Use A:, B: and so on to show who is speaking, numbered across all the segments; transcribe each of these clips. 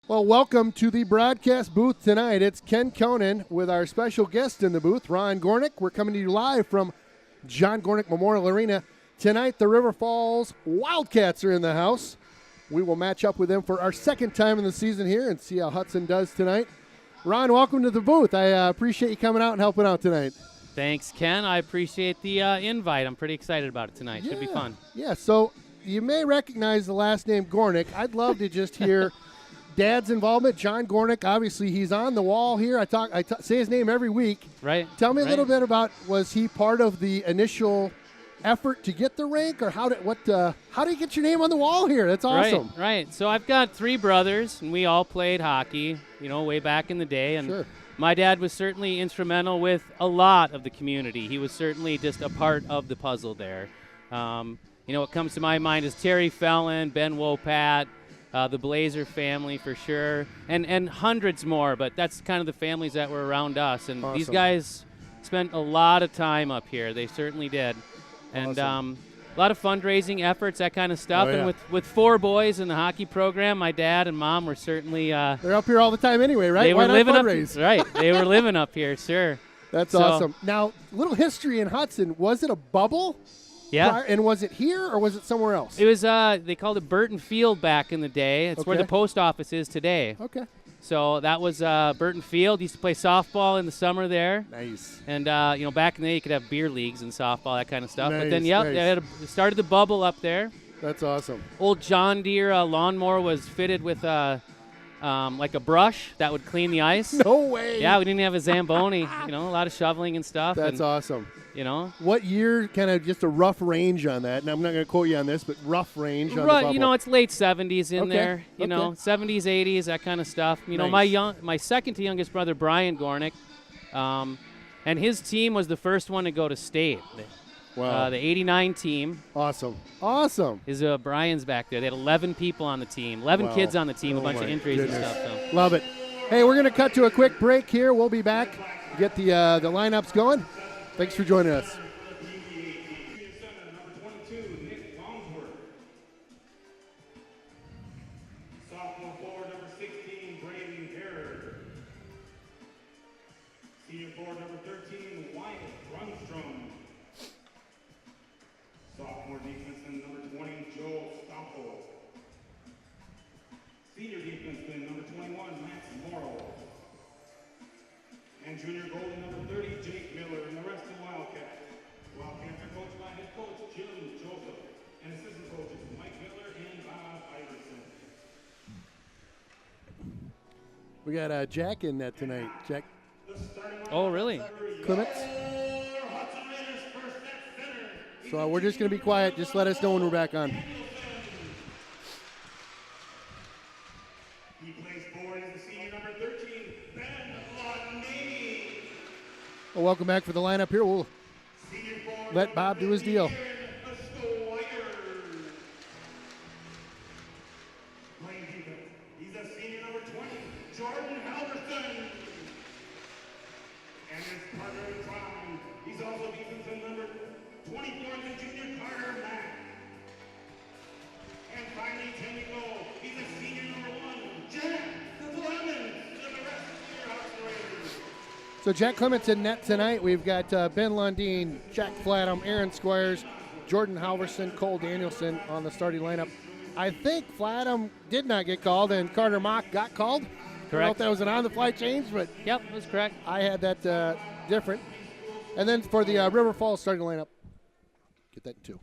A: Well, welcome to the broadcast booth tonight. It's Ken Conan with our special guest in the booth, Ron Gornick. We're coming to you live from John Gornick Memorial Arena. Tonight, the River Falls Wildcats are in the house. We will match up with them for our second time in the season here and see how Hudson does tonight. Ron, welcome to the booth. I appreciate you coming out and helping out tonight.
B: Thanks, Ken. I appreciate the invite. I'm pretty excited about it tonight. Should be fun.
A: Yeah, so you may recognize the last name Gornick. I'd love to just hear Dad's involvement. John Gornick, obviously he's on the wall here. I say his name every week.
B: Right.
A: Tell me a little bit about, was he part of the initial effort to get the rink, or how do you get your name on the wall here? That's awesome.
B: Right. So I've got three brothers, and we all played hockey, way back in the day. And
A: Sure.
B: My dad was certainly instrumental with a lot of the community. He was certainly just a part of the puzzle there. What comes to my mind is Terry Fellon, Ben Wopat, the Blazer family for sure, and hundreds more, but that's kind of the families that were around us. And These guys spent a lot of time up here. They certainly did. And
A: Awesome.
B: a lot of fundraising efforts, that kind of stuff.
A: Oh, yeah.
B: And with four boys in the hockey program, my dad and mom were certainly
A: They're up here all the time anyway, right?
B: They
A: Why
B: were
A: not
B: living
A: fundraise?
B: up. Right, they were living up here, sure.
A: That's
B: So-
A: awesome. Now, little history in Hudson. Was it a bubble?
B: Yeah.
A: And was it here or was it somewhere else?
B: It was. They called it Burton Field back in the day. It's where
A: Okay.
B: the post office is today.
A: Okay.
B: So that was Burton Field. Used to play softball in the summer there.
A: Nice.
B: And, back in the day, you could have beer leagues and softball, that kind of stuff. But then,
A: Nice,
B: they started the bubble up there.
A: That's awesome.
B: Old John Deere lawnmower was fitted with like a brush that would clean the ice.
A: No way.
B: Yeah, we didn't have a Zamboni. A lot of shoveling and stuff.
A: That's awesome. What year, kind of just a rough range on that? And I'm not going to quote you on this, but rough range on the bubble.
B: It's late 70s in
A: Okay,
B: there.
A: okay.
B: 70s, 80s, that kind of stuff.
A: Nice.
B: My second to youngest brother, Brian Gornick, and his team was the first one to go to state.
A: Wow.
B: The 89 team.
A: Awesome.
B: Is Brian's back there. They had 11 people on the team, 11
A: Wow.
B: kids on the team,
A: Oh
B: a bunch of
A: my
B: injuries
A: goodness.
B: and stuff. So.
A: Love it. Hey, we're going to cut to a quick break here. We'll be back, get the lineups going. Thanks for joining us.
C: Sophomore forward number 16, Brayden Garrett. Senior forward number 13, Wyatt Grunstrom. Sophomore defenseman number 20, Joe Stampo. Senior defenseman number 21, Max Morrow. And junior goalie number 30, Jake Miller, and the rest of the Wildcats. Wildcats are coached by head coach Jim Joseph and assistant coaches Mike Miller and Bob Iverson.
A: We got Jack in that tonight. Jack
B: Oh, really?
A: Clements. So we're just going to be quiet. Just let us know when we're back on.
C: He plays forward as the senior number 13, Ben Lundy.
A: Well, welcome back for the lineup here. We'll
C: Senior forward
A: let Bob do his deal.
C: Playing defense, he's a senior number 20, Jordan Halverson. And his partner in crime, he's also defensive number 24, the junior Carter Mack. And finally, 10 to go, he's a senior number 1, Jack Clemens, and the rest of your Hudson Raiders.
A: So Jack Clements in net tonight. We've got Ben Lundeen, Jack Flatham, Aaron Squires, Jordan Halverson, Cole Danielson on the starting lineup. I think Flatham did not get called, and Carter Mock got called. I don't know if that was an on-the-fly change, but
B: Yep, that's correct.
A: I had that different. And then for the River Falls starting lineup, get that too.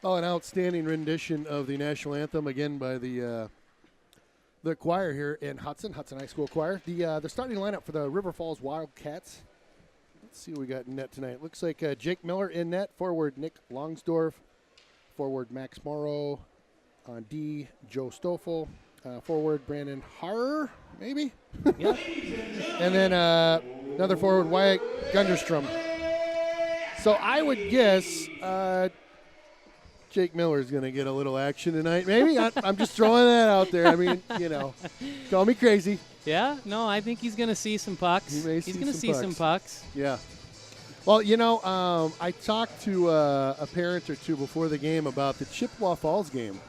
A: Oh, an outstanding rendition of the national anthem, again by the choir here in Hudson High School Choir. The starting lineup for the River Falls Wildcats. Let's see what we got in net tonight. Looks like Jake Miller in net, forward Nick Longsdorf, forward Max Morrow, on D, Joe Stoffel, forward Brandon Harrer, maybe?
B: Yeah.
A: And then another forward, Wyatt Gunderstrom. So I would guess Jake Miller is going to get a little action tonight. Maybe. I'm just throwing that out there. I mean, call me crazy.
B: Yeah, no, I think he's going to see some pucks. He's going to see some pucks.
A: Yeah. Well, I talked to a parent or two before the game about the Chippewa Falls game.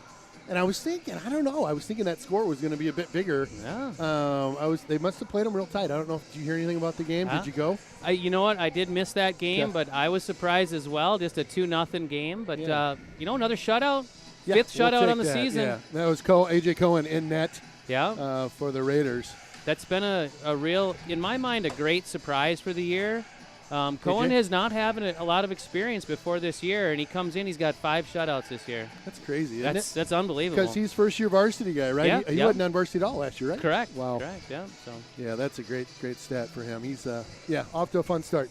A: And I was thinking, I don't know. I was thinking that score was going to be a bit bigger.
B: Yeah.
A: They must have played them real tight. I don't know. Did you hear anything about the game? Did you go?
B: You know what? I did miss that game, but I was surprised as well. Just a 2-0 game. But, another shutout.
A: Yeah,
B: Fifth shutout on the
A: that.
B: season.
A: Yeah. That was A.J. Cohen in net
B: Yeah.
A: for the Raiders.
B: That's been a real, in my mind, a great surprise for the year. Cohen has not having a lot of experience before this year, and he comes in. He's got 5 shutouts this year.
A: That's crazy, isn't it?
B: That's unbelievable.
A: Because he's first-year varsity guy, right?
B: Yeah,
A: he wasn't on varsity at all last year, right?
B: Correct.
A: Wow.
B: Correct. Yeah. So.
A: Yeah, that's a great stat for him. He's off to a fun start.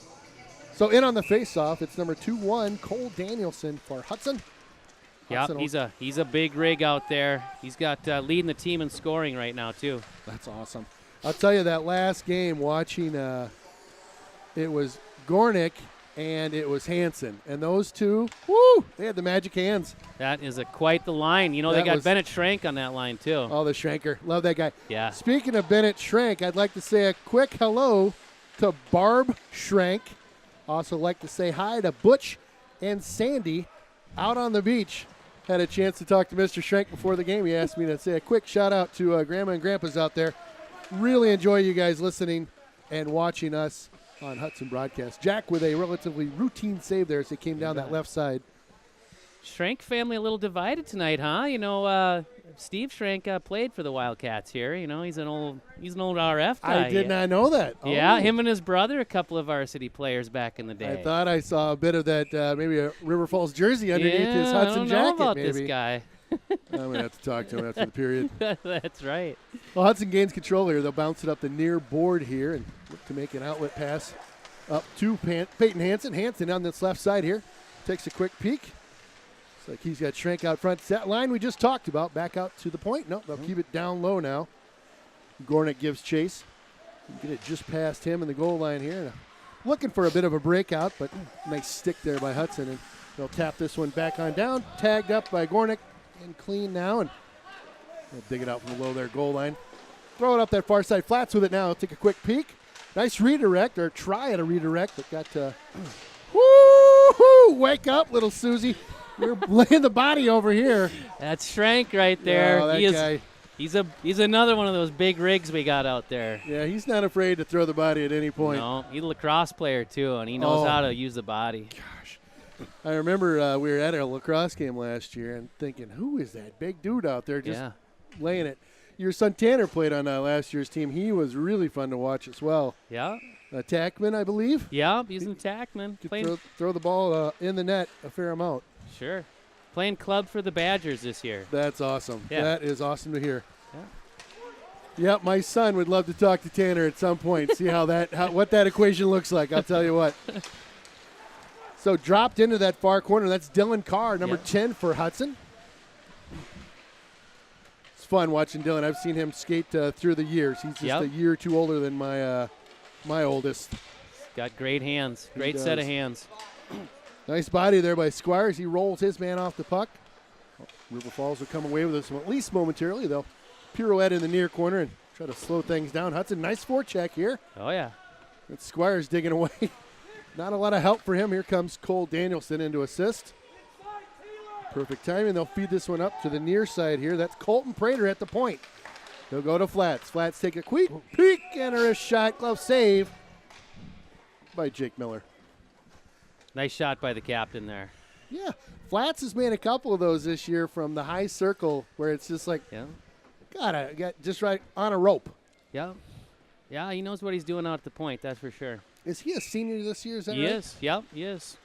A: So in on the face-off, it's number 2-1, Cole Danielson for Hudson.
B: Yeah, he's a big rig out there. He's got leading the team in scoring right now too.
A: That's awesome. I'll tell you that last game watching, it was Gornick and it was Hansen, and those two, they had the magic hands.
B: That is quite the line. They got Bennett Schrank on that line too.
A: Oh, the Schranker. Love that guy.
B: Yeah.
A: Speaking of Bennett Schrank, I'd like to say a quick hello to Barb Schrank. Also like to say hi to Butch and Sandy out on the beach. Had a chance to talk to Mr. Schrank before the game. He asked me to say a quick shout out to Grandma and Grandpa's out there. Really enjoy you guys listening and watching us on Hudson Broadcast. Jack with a relatively routine save there as he came down that left side.
B: Schrank family a little divided tonight, huh? Steve Schrank played for the Wildcats here. He's an old RF guy.
A: I did not know that.
B: Yeah,
A: Oh.
B: him and his brother, a couple of varsity players back in the day.
A: I thought I saw a bit of that, maybe a River Falls jersey underneath his Hudson
B: I don't know
A: jacket.
B: about
A: maybe.
B: this guy.
A: I'm going to have to talk to him after the period.
B: That's right.
A: Well, Hudson gains control here. They'll bounce it up the near board here and look to make an outlet pass up to Peyton Hansen. Hansen on this left side here takes a quick peek. Looks like he's got Schrank out front. It's that line we just talked about. Back out to the point. Nope, they'll keep it down low now. Gornick gives chase. Get it just past him in the goal line here. Looking for a bit of a breakout, but nice stick there by Hudson. And they'll tap this one back on down. Tagged up by Gornick and clean now. And they'll dig it out from below their goal line. Throw it up that far side. Flats with it now. Take a quick peek. Nice redirect, or try at a redirect, but got to woo-hoo! Wake up, little Susie. You're laying the body over here.
B: That's Schrank right there.
A: Oh, that guy.
B: He's another one of those big rigs we got out there.
A: Yeah, he's not afraid to throw the body at any point.
B: No, he's a lacrosse player too, and he knows how to use the body.
A: Gosh. I remember we were at a lacrosse game last year and thinking, who is that big dude out there just laying it? Your son Tanner played on last year's team. He was really fun to watch as well.
B: Yeah.
A: Tackman, I believe.
B: Yeah, he's in Tackman.
A: Throw the ball in the net a fair amount.
B: Sure. Playing club for the Badgers this year.
A: That's awesome.
B: Yeah.
A: That is awesome to hear.
B: Yeah.
A: Yep, my son would love to talk to Tanner at some point, see what that equation looks like. I'll tell you what. So dropped into that far corner. That's Dylan Carr, number 10 for Hudson. It's fun watching Dylan. I've seen him skate through the years. He's just a year or two older than my oldest.
B: Got great hands. Great set of hands.
A: Nice body there by Squires. He rolls his man off the puck. River Falls will come away with this one, at least momentarily. They'll pirouette in the near corner and try to slow things down. Hudson, nice forecheck here.
B: Oh, yeah.
A: It's Squires digging away. Not a lot of help for him. Here comes Cole Danielson in to assist. Perfect timing. They'll feed this one up to the near side here. That's Colton Prater at the point. They'll go to Flats. Flats take a quick peek and a wrist shot. Glove save by Jake Miller.
B: Nice shot by the captain there.
A: Yeah. Flats has made a couple of those this year from the high circle where it's just like, got just right on a rope.
B: Yeah. Yeah, he knows what he's doing out at the point, that's for sure.
A: Is he a senior this year? Is that right?
B: He is. Yep, he is.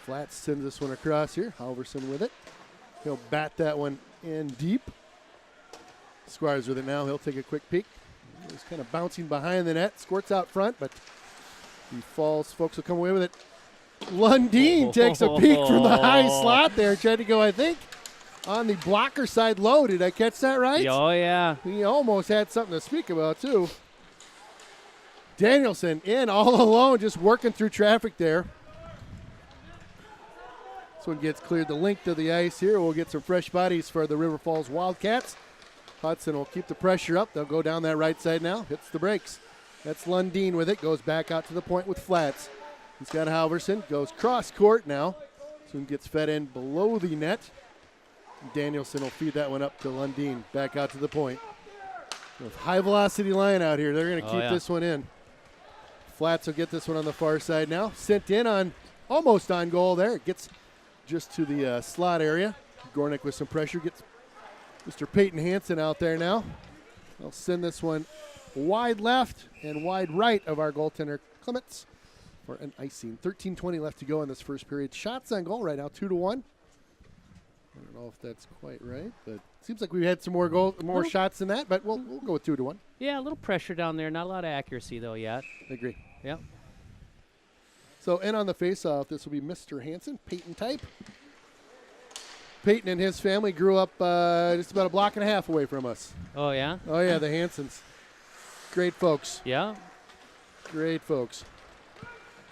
A: Flats sends this one across here. Halverson with it. He'll bat that one in deep. Squires with it now. He'll take a quick peek. He's kind of bouncing behind the net. Squirts out front, but he falls. Folks will come away with it. Lundeen takes a peek from the high slot there. Tried to go, I think, on the blocker side low. Did I catch that right?
B: Oh, yeah.
A: He almost had something to speak about, too. Danielson in all alone, just working through traffic there. This one gets cleared the length of the ice here. We'll get some fresh bodies for the River Falls Wildcats. Hudson will keep the pressure up. They'll go down that right side now. Hits the brakes. That's Lundeen with it. Goes back out to the point with Flats. He's got Halverson. Goes cross court now. Soon gets fed in below the net. Danielson will feed that one up to Lundeen. Back out to the point. With high velocity line out here. They're going to keep this one in. Flats will get this one on the far side now. Sent in on almost on goal there. It gets just to the slot area. Gornick with some pressure. Gets Mr. Peyton Hansen out there now. They'll send this one wide left and wide right of our goaltender Clements for an icing. 13:20 left to go in this first period. Shots on goal right now, 2-1. I don't know if that's quite right, but it seems like we had some more shots than that, but we'll go with 2-1.
B: Yeah, a little pressure down there. Not a lot of accuracy, though, yet.
A: I agree.
B: Yeah.
A: So in on the face-off, this will be Mr. Hansen, Peyton type. Peyton and his family grew up just about a block and a half away from us.
B: Oh, yeah?
A: Oh, yeah, the Hansens. Great folks.
B: Yeah.
A: Great folks.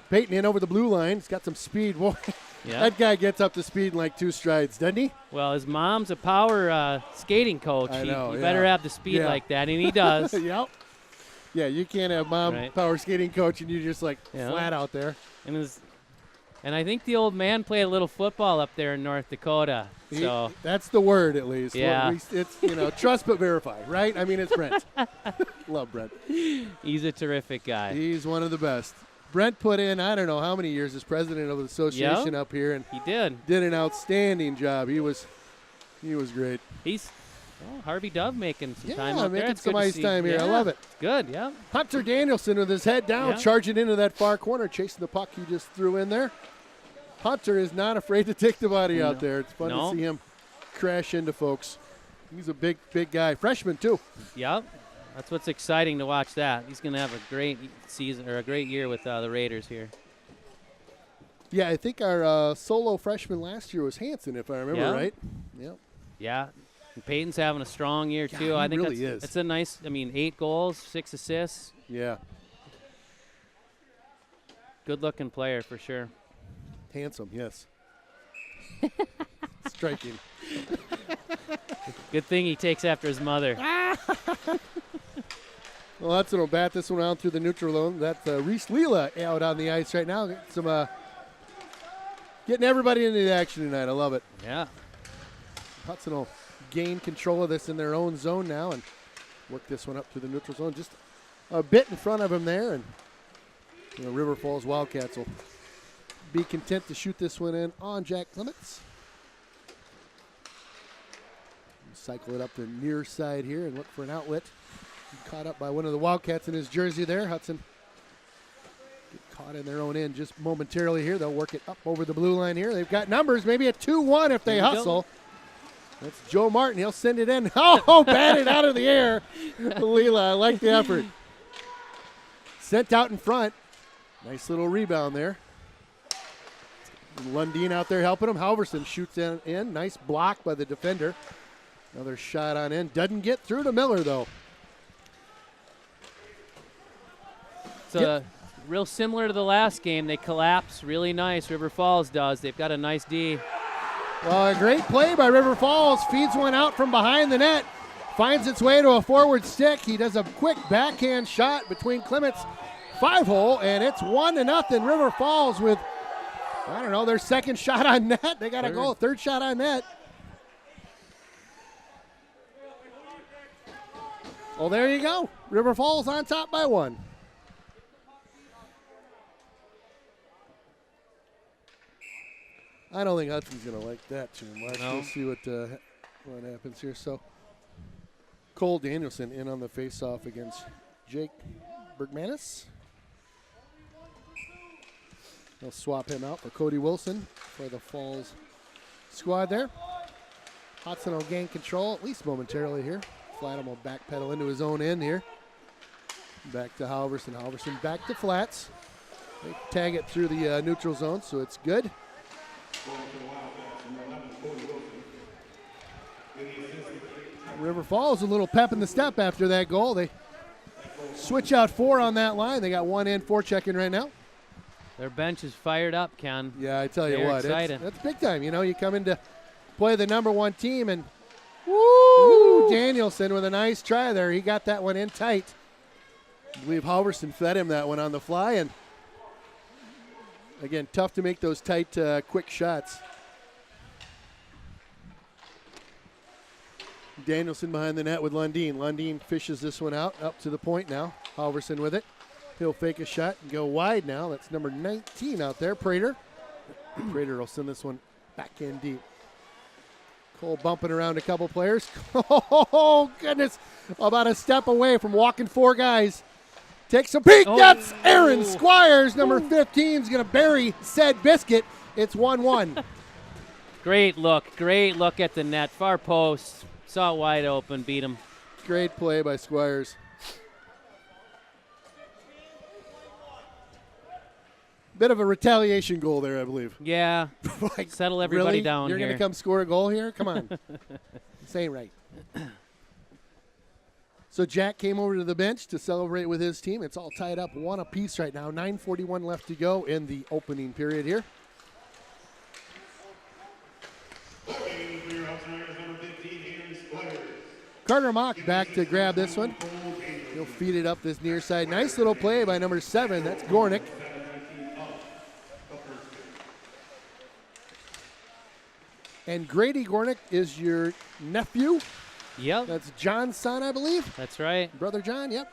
A: Peyton in over the blue line. He's got some speed. Boy,
B: Yeah.
A: that guy gets up to speed in like 2 strides, doesn't he?
B: Well, his mom's a power skating coach.
A: I know,
B: He better have the speed like that, and he does.
A: Yep. Yeah, you can't have mom power skating coach and you're just like flat out there.
B: And I think the old man played a little football up there in North Dakota. So
A: that's the word, at least.
B: Yeah.
A: Well, it's trust but verify, right? I mean, it's Brent. Love Brent.
B: He's a terrific guy.
A: He's one of the best. Brent put in, I don't know how many years as president of the association up here, and
B: he did
A: an outstanding job. He was great.
B: He's Harvey Dove making some time
A: up
B: there.
A: Making
B: It's
A: some
B: good to
A: ice
B: see.
A: time here.
B: Yeah.
A: I love it.
B: It's good, yeah.
A: Hunter Danielson with his head down, charging into that far corner, chasing the puck he just threw in there. Hunter is not afraid to take the body out there. It's fun to see him crash into folks. He's a big guy. Freshman, too.
B: Yep. That's what's exciting to watch that. He's going to have a great season or a great year with the Raiders here.
A: Yeah, I think our solo freshman last year was Hansen, if I remember right. Yep.
B: Yeah. And Peyton's having a strong year, too.
A: I think
B: really
A: is.
B: It's a nice, 8 goals, 6 assists.
A: Yeah.
B: Good-looking player for sure.
A: Handsome, yes. Striking.
B: Good thing he takes after his mother.
A: Well, Hudson will bat this one out through the neutral zone. That's Reese Leela out on the ice right now. Getting everybody into the action tonight. I love it.
B: Yeah.
A: Hudson will gain control of this in their own zone now and work this one up to the neutral zone. Just a bit in front of him there, and River Falls Wildcats will be content to shoot this one in on Jack Clements. Cycle it up the near side here and look for an outlet. Caught up by one of the Wildcats in his jersey there. Hudson get caught in their own end just momentarily here. They'll work it up over the blue line here. They've got numbers, maybe a 2-1 if they hustle. That's Joe Martin. He'll send it in. Oh, batted out of the air. Leela, I like the effort. Sent out in front. Nice little rebound there. Lundeen out there helping him. Halverson shoots in. Nice block by the defender. Another shot on in. Doesn't get through to Miller, though.
B: It's real similar to the last game. They collapse really nice. River Falls does. They've got a nice D.
A: Well, a great play by River Falls. Feeds one out from behind the net. Finds its way to a forward stick. He does a quick backhand shot between Clements' 5-hole, and it's 1-0. River Falls with, their second shot on net. They got a goal. Third shot on net. Well, there you go. River Falls on top by 1. I don't think Hudson's going to like that too much.
B: No.
A: We'll see what happens here. So, Cole Danielson in on the face-off against Jake Bergmanis. They'll swap him out for Cody Wilson for the Falls squad there. Hudson will gain control, at least momentarily here. Flatham will backpedal into his own end here. Back to Halverson. Halverson back to Flats. They tag it through the neutral zone, so it's good. River Falls a little pep in the step after that goal. They switch out 4 on that line. They got 1 in, 4 checking right now.
B: Their bench is fired up, Ken.
A: Yeah, I tell you
B: They're
A: what,
B: excited.
A: it's big time. You know, you come in to play the number 1 team, and woo, Danielson with a nice try there. He got that one in tight. I believe Halverson fed him that one on the fly, and again, tough to make those tight, quick shots. Danielson behind the net with Lundeen. Lundeen fishes this one out, up to the point now. Halverson with it. He'll fake a shot and go wide now. That's number 19 out there, Prater. Prater will send this one back in deep. Cole bumping around a couple players. Oh, goodness. About a step away from walking 4 guys. Takes a peek. That's Aaron Squires. Number 15 is going to bury said biscuit. It's 1-1.
B: Great look at the net. Far post. Saw it wide open, beat him.
A: Great play by Squires. Bit of a retaliation goal there, I believe.
B: Yeah.
A: Like,
B: Settle everybody
A: really?
B: down
A: You're
B: here.
A: going to come score a goal here? Come on. This ain't right. So Jack came over to the bench to celebrate with his team. It's all tied up 1 apiece right now. 9:41 left to go in the opening period here. Carter Mock back to grab this one. He'll feed it up this near side. Nice little play by number 7. That's Gornick. And Grady Gornick is your nephew.
B: Yep.
A: That's John's son, I believe.
B: That's right.
A: Brother John, yep.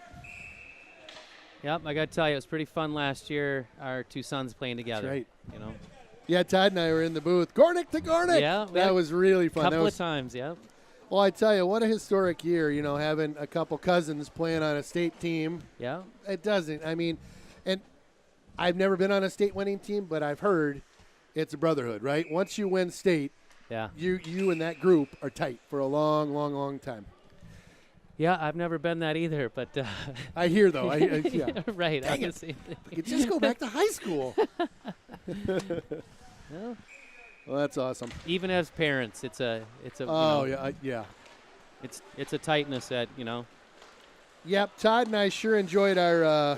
B: Yep, I got to tell you, it was pretty fun last year, our 2 sons playing together.
A: That's right.
B: You know,
A: Yeah, Todd and I were in the booth. Gornick to Gornick.
B: Yeah,
A: that was really fun.
B: couple of times, yep.
A: Well, I tell you, what a historic year, you know, having a couple cousins playing on a state team.
B: Yeah.
A: It doesn't. I mean, and I've never been on a state winning team, but I've heard it's a brotherhood, right? Once you win state,
B: Yeah.
A: you and that group are tight for a long, long, long time.
B: Yeah, I've never been that either, but
A: I hear, though. Yeah.
B: right.
A: Dang
B: I
A: it.
B: see.
A: You could just go back to high school.
B: Well,
A: Well, that's awesome.
B: even as parents, it's a
A: Oh,
B: you know,
A: yeah.
B: it's a tightness that, you know.
A: Yep, Todd and I sure enjoyed our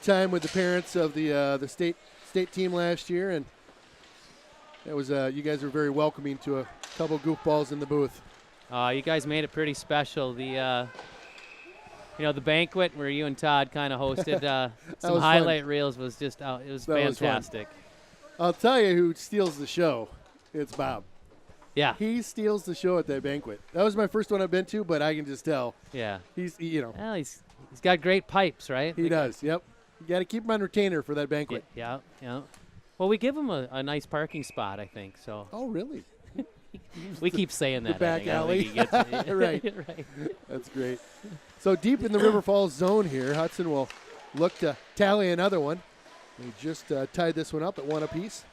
A: time with the parents of the state team last year, and it was you guys were very welcoming to a couple goofballs in the booth.
B: You guys made it pretty special. The the banquet where you and Todd kind of hosted some
A: was
B: highlight reels was just it was
A: That was fun.
B: fantastic.
A: I'll tell you who steals the show. It's Bob.
B: Yeah.
A: He steals the show at that banquet. That was my first one I've been to, but I can just tell
B: Yeah. Well, he's got great pipes, right?
A: he does. Yep. You got to keep him on retainer for that banquet.
B: Yeah. Well, we give him a nice parking spot, I think. So
A: Oh, really?
B: we keep saying that. I
A: back
B: think. I don't think he gets it.
A: Right.
B: right.
A: That's great. So deep in the River Falls zone here, Hudson will look to tally another one. He just tied this one up at 1 apiece.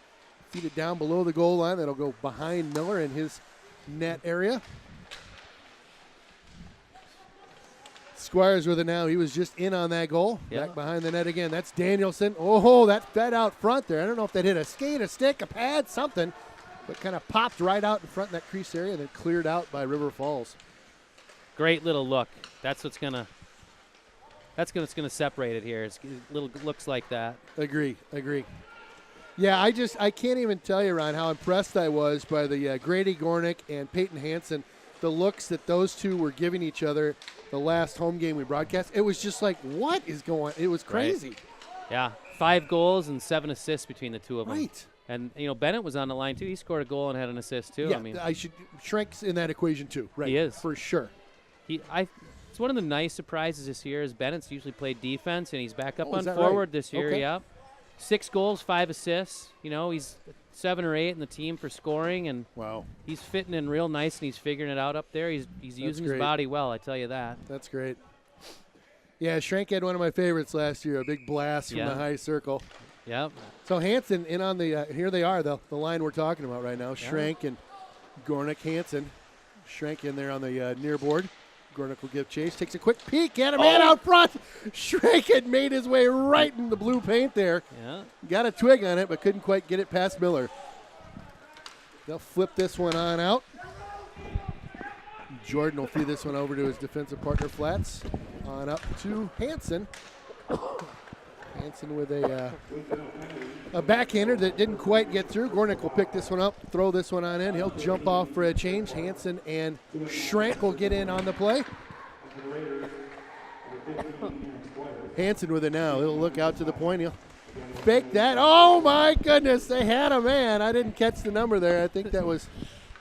A: Feed it down below the goal line. That'll go behind Miller in his net area. Squires with it now. He was just in on that goal.
B: Yeah.
A: Back behind the net again. That's Danielson. Oh, that fed out front there. I don't know if that hit a skate, a stick, a pad, something, but kind of popped right out in front of that crease area and then cleared out by River Falls.
B: Great little look. That's what's gonna separate it here. It's little looks like that.
A: Agree. Yeah, I can't even tell you, Ron, how impressed I was by the Grady Gornick and Peyton Hansen, the looks that those two were giving each other the last home game we broadcast. It was just like, what is going on? It was crazy.
B: Right. Yeah, 5 goals and 7 assists between the two of them.
A: Right.
B: And, Bennett was on the line, too. He scored a goal and had an assist, too.
A: Yeah,
B: I mean,
A: Shrink's in that equation, too. Right.
B: He is.
A: For sure.
B: It's one of the nice surprises this year is Bennett's usually played defense, and he's back up
A: Oh,
B: on
A: is that
B: forward
A: right?
B: this year.
A: Okay.
B: Yep. 6 goals, 5 assists. He's 7 or 8 in the team for scoring, and
A: Wow.
B: he's fitting in real nice, and he's figuring it out up there. He's using
A: great.
B: his body well, I tell you that.
A: That's great. Yeah, Shrink had one of my favorites last year, a big blast from
B: Yeah.
A: the high circle.
B: Yep.
A: So Hanson in on the, here they are, the line we're talking about right now. Schrank and Gornick, Hanson. Schrank in there on the near board. Gornick will give chase, takes a quick peek at a man out front. Schrank had made his way right in the blue paint there.
B: Yeah.
A: Got a twig on it, but couldn't quite get it past Miller. They'll flip this one on out. Jordan will feed this one over to his defensive partner, Flats. On up to Hanson. Hanson with a backhander that didn't quite get through. Gornick will pick this one up, throw this one on in. He'll jump off for a change. Hanson and Schrank will get in on the play. Hanson with it now. He'll look out to the point. He'll fake that. Oh, my goodness. They had a man. I didn't catch the number there. I think that was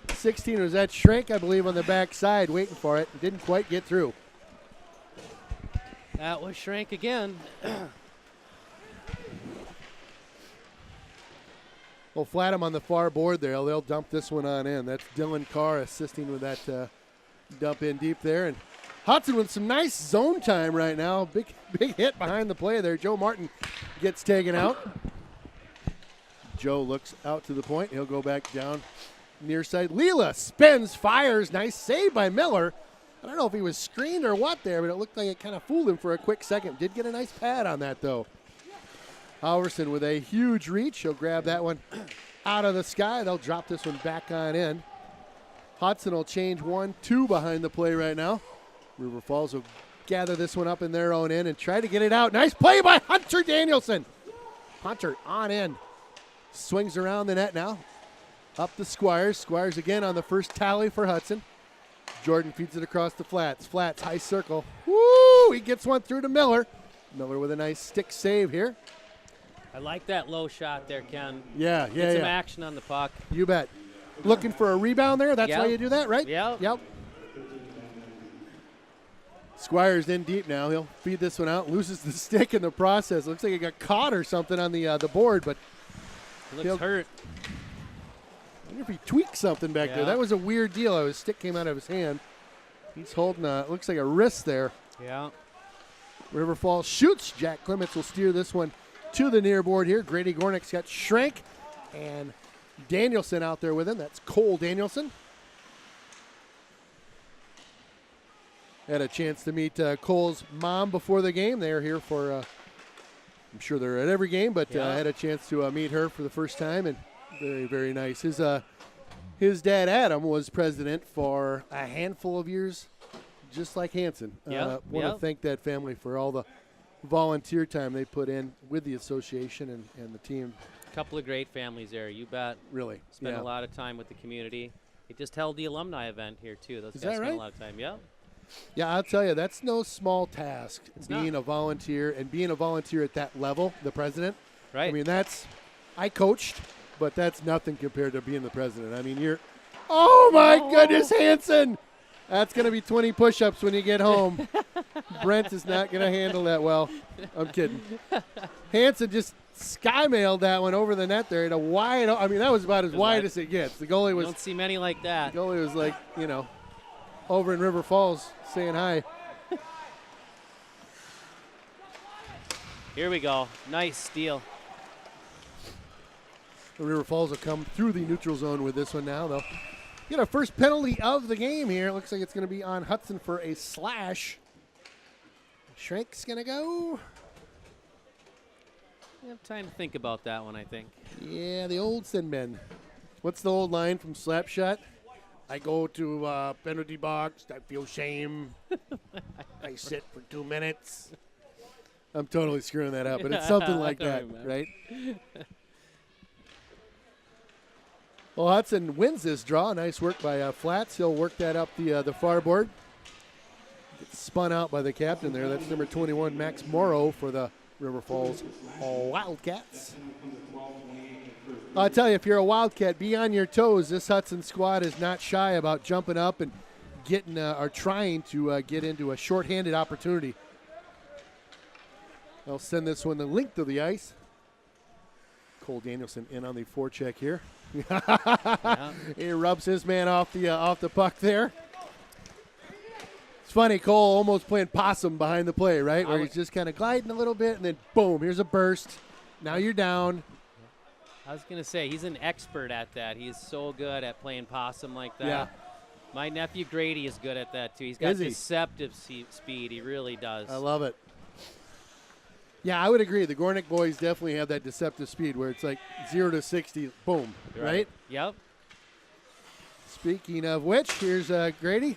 A: 16. Was that Schrank, I believe, on the backside waiting for it. Didn't quite get through.
B: That was Schrank again.
A: Well, Flatham on the far board there. They'll dump this one on in. That's Dylan Carr assisting with that dump in deep there. And Hudson with some nice zone time right now. Big hit behind the play there. Joe Martin gets taken out. Joe looks out to the point. He'll go back down near side. Leela spins, fires. Nice save by Miller. I don't know if he was screened or what there, but it looked like it kind of fooled him for a quick second. Did get a nice pad on that, though. Halverson with a huge reach. He'll grab that one out of the sky. They'll drop this one back on in. Hudson will change 1-2 behind the play right now. River Falls will gather this one up in their own end and try to get it out. Nice play by Hunter Danielson. Hunter on in. Swings around the net now. Up to Squires. Squires again on the first tally for Hudson. Jordan feeds it across the flats. Flats, high circle. Woo! He gets one through to Miller. Miller with a nice stick save here.
B: I like that low shot there, Ken.
A: Yeah.
B: Get some action on the puck.
A: You bet. Looking for a rebound there? That's why you do that, right?
B: Yep.
A: Squires in deep now. He'll feed this one out. Loses the stick in the process. Looks like he got caught or something on the board, but
B: He looks hurt.
A: I wonder if he tweaked something back there. That was a weird deal. His stick came out of his hand. He's holding looks like a wrist there.
B: Yeah.
A: River Falls shoots. Jack Clements will steer this one to the near board here. Grady Gornick's got Schrank and Danielson out there with him. That's Cole Danielson. Had a chance to meet Cole's mom before the game. They're here for, I'm sure they're at every game, but had a chance to meet her for the first time, and very, very nice. His dad, Adam, was president for a handful of years, just like Hanson. Want to thank that family for all the volunteer time they put in with the association and the team.
B: A couple of great families there, you bet.
A: Really.
B: Spent a lot of time with the community. They just held the alumni event here, too. Those
A: Is
B: guys
A: that
B: spent
A: right?
B: a lot of time,
A: Yeah, I'll tell you, that's no small task, being a volunteer and being a volunteer at that level, the president.
B: Right.
A: I mean, I coached, but that's nothing compared to being the president. I mean, oh my goodness, Hanson! That's going to be 20 push-ups when you get home. Brent is not going to handle that well. I'm kidding. Hanson just sky-mailed that one over the net there. That was about as wide as it gets. The goalie was.
B: Don't see many like that.
A: The goalie was like, over in River Falls saying hi.
B: Here we go. Nice steal.
A: The River Falls will come through the neutral zone with this one now. They'll get our first penalty of the game here. It looks like it's going to be on Hudson for a slash. Schrank's going to go.
B: You have time to think about that one, I think.
A: Yeah, the old Sin Men. What's the old line from Slapshot? I go to penalty box. I feel shame. I sit for 2 minutes. I'm totally screwing that up, but it's something like that, right? Well, Hudson wins this draw. Nice work by Flats. He'll work that up the far board. Gets spun out by the captain there. That's number 21, Max Morrow, for the River Falls Wildcats. I'll tell you, if you're a Wildcat, be on your toes. This Hudson squad is not shy about jumping up and getting or trying to get into a shorthanded opportunity. They'll send this one the length of the ice. Cole Danielson in on the forecheck here. He rubs his man off the puck there. It's funny, Cole almost playing possum behind the play, right? Where he's just kind of gliding a little bit, and then boom, here's a burst. Now you're down.
B: I was going to say, he's an expert at that. He's so good at playing possum like that.
A: Yeah.
B: My nephew Grady is good at that, too. He's got
A: Is he?
B: deceptive speed. He really does.
A: I love it. Yeah, I would agree. The Gornick boys definitely have that deceptive speed where it's like 0 to 60, boom, right?
B: Yep.
A: Speaking of which, here's Grady.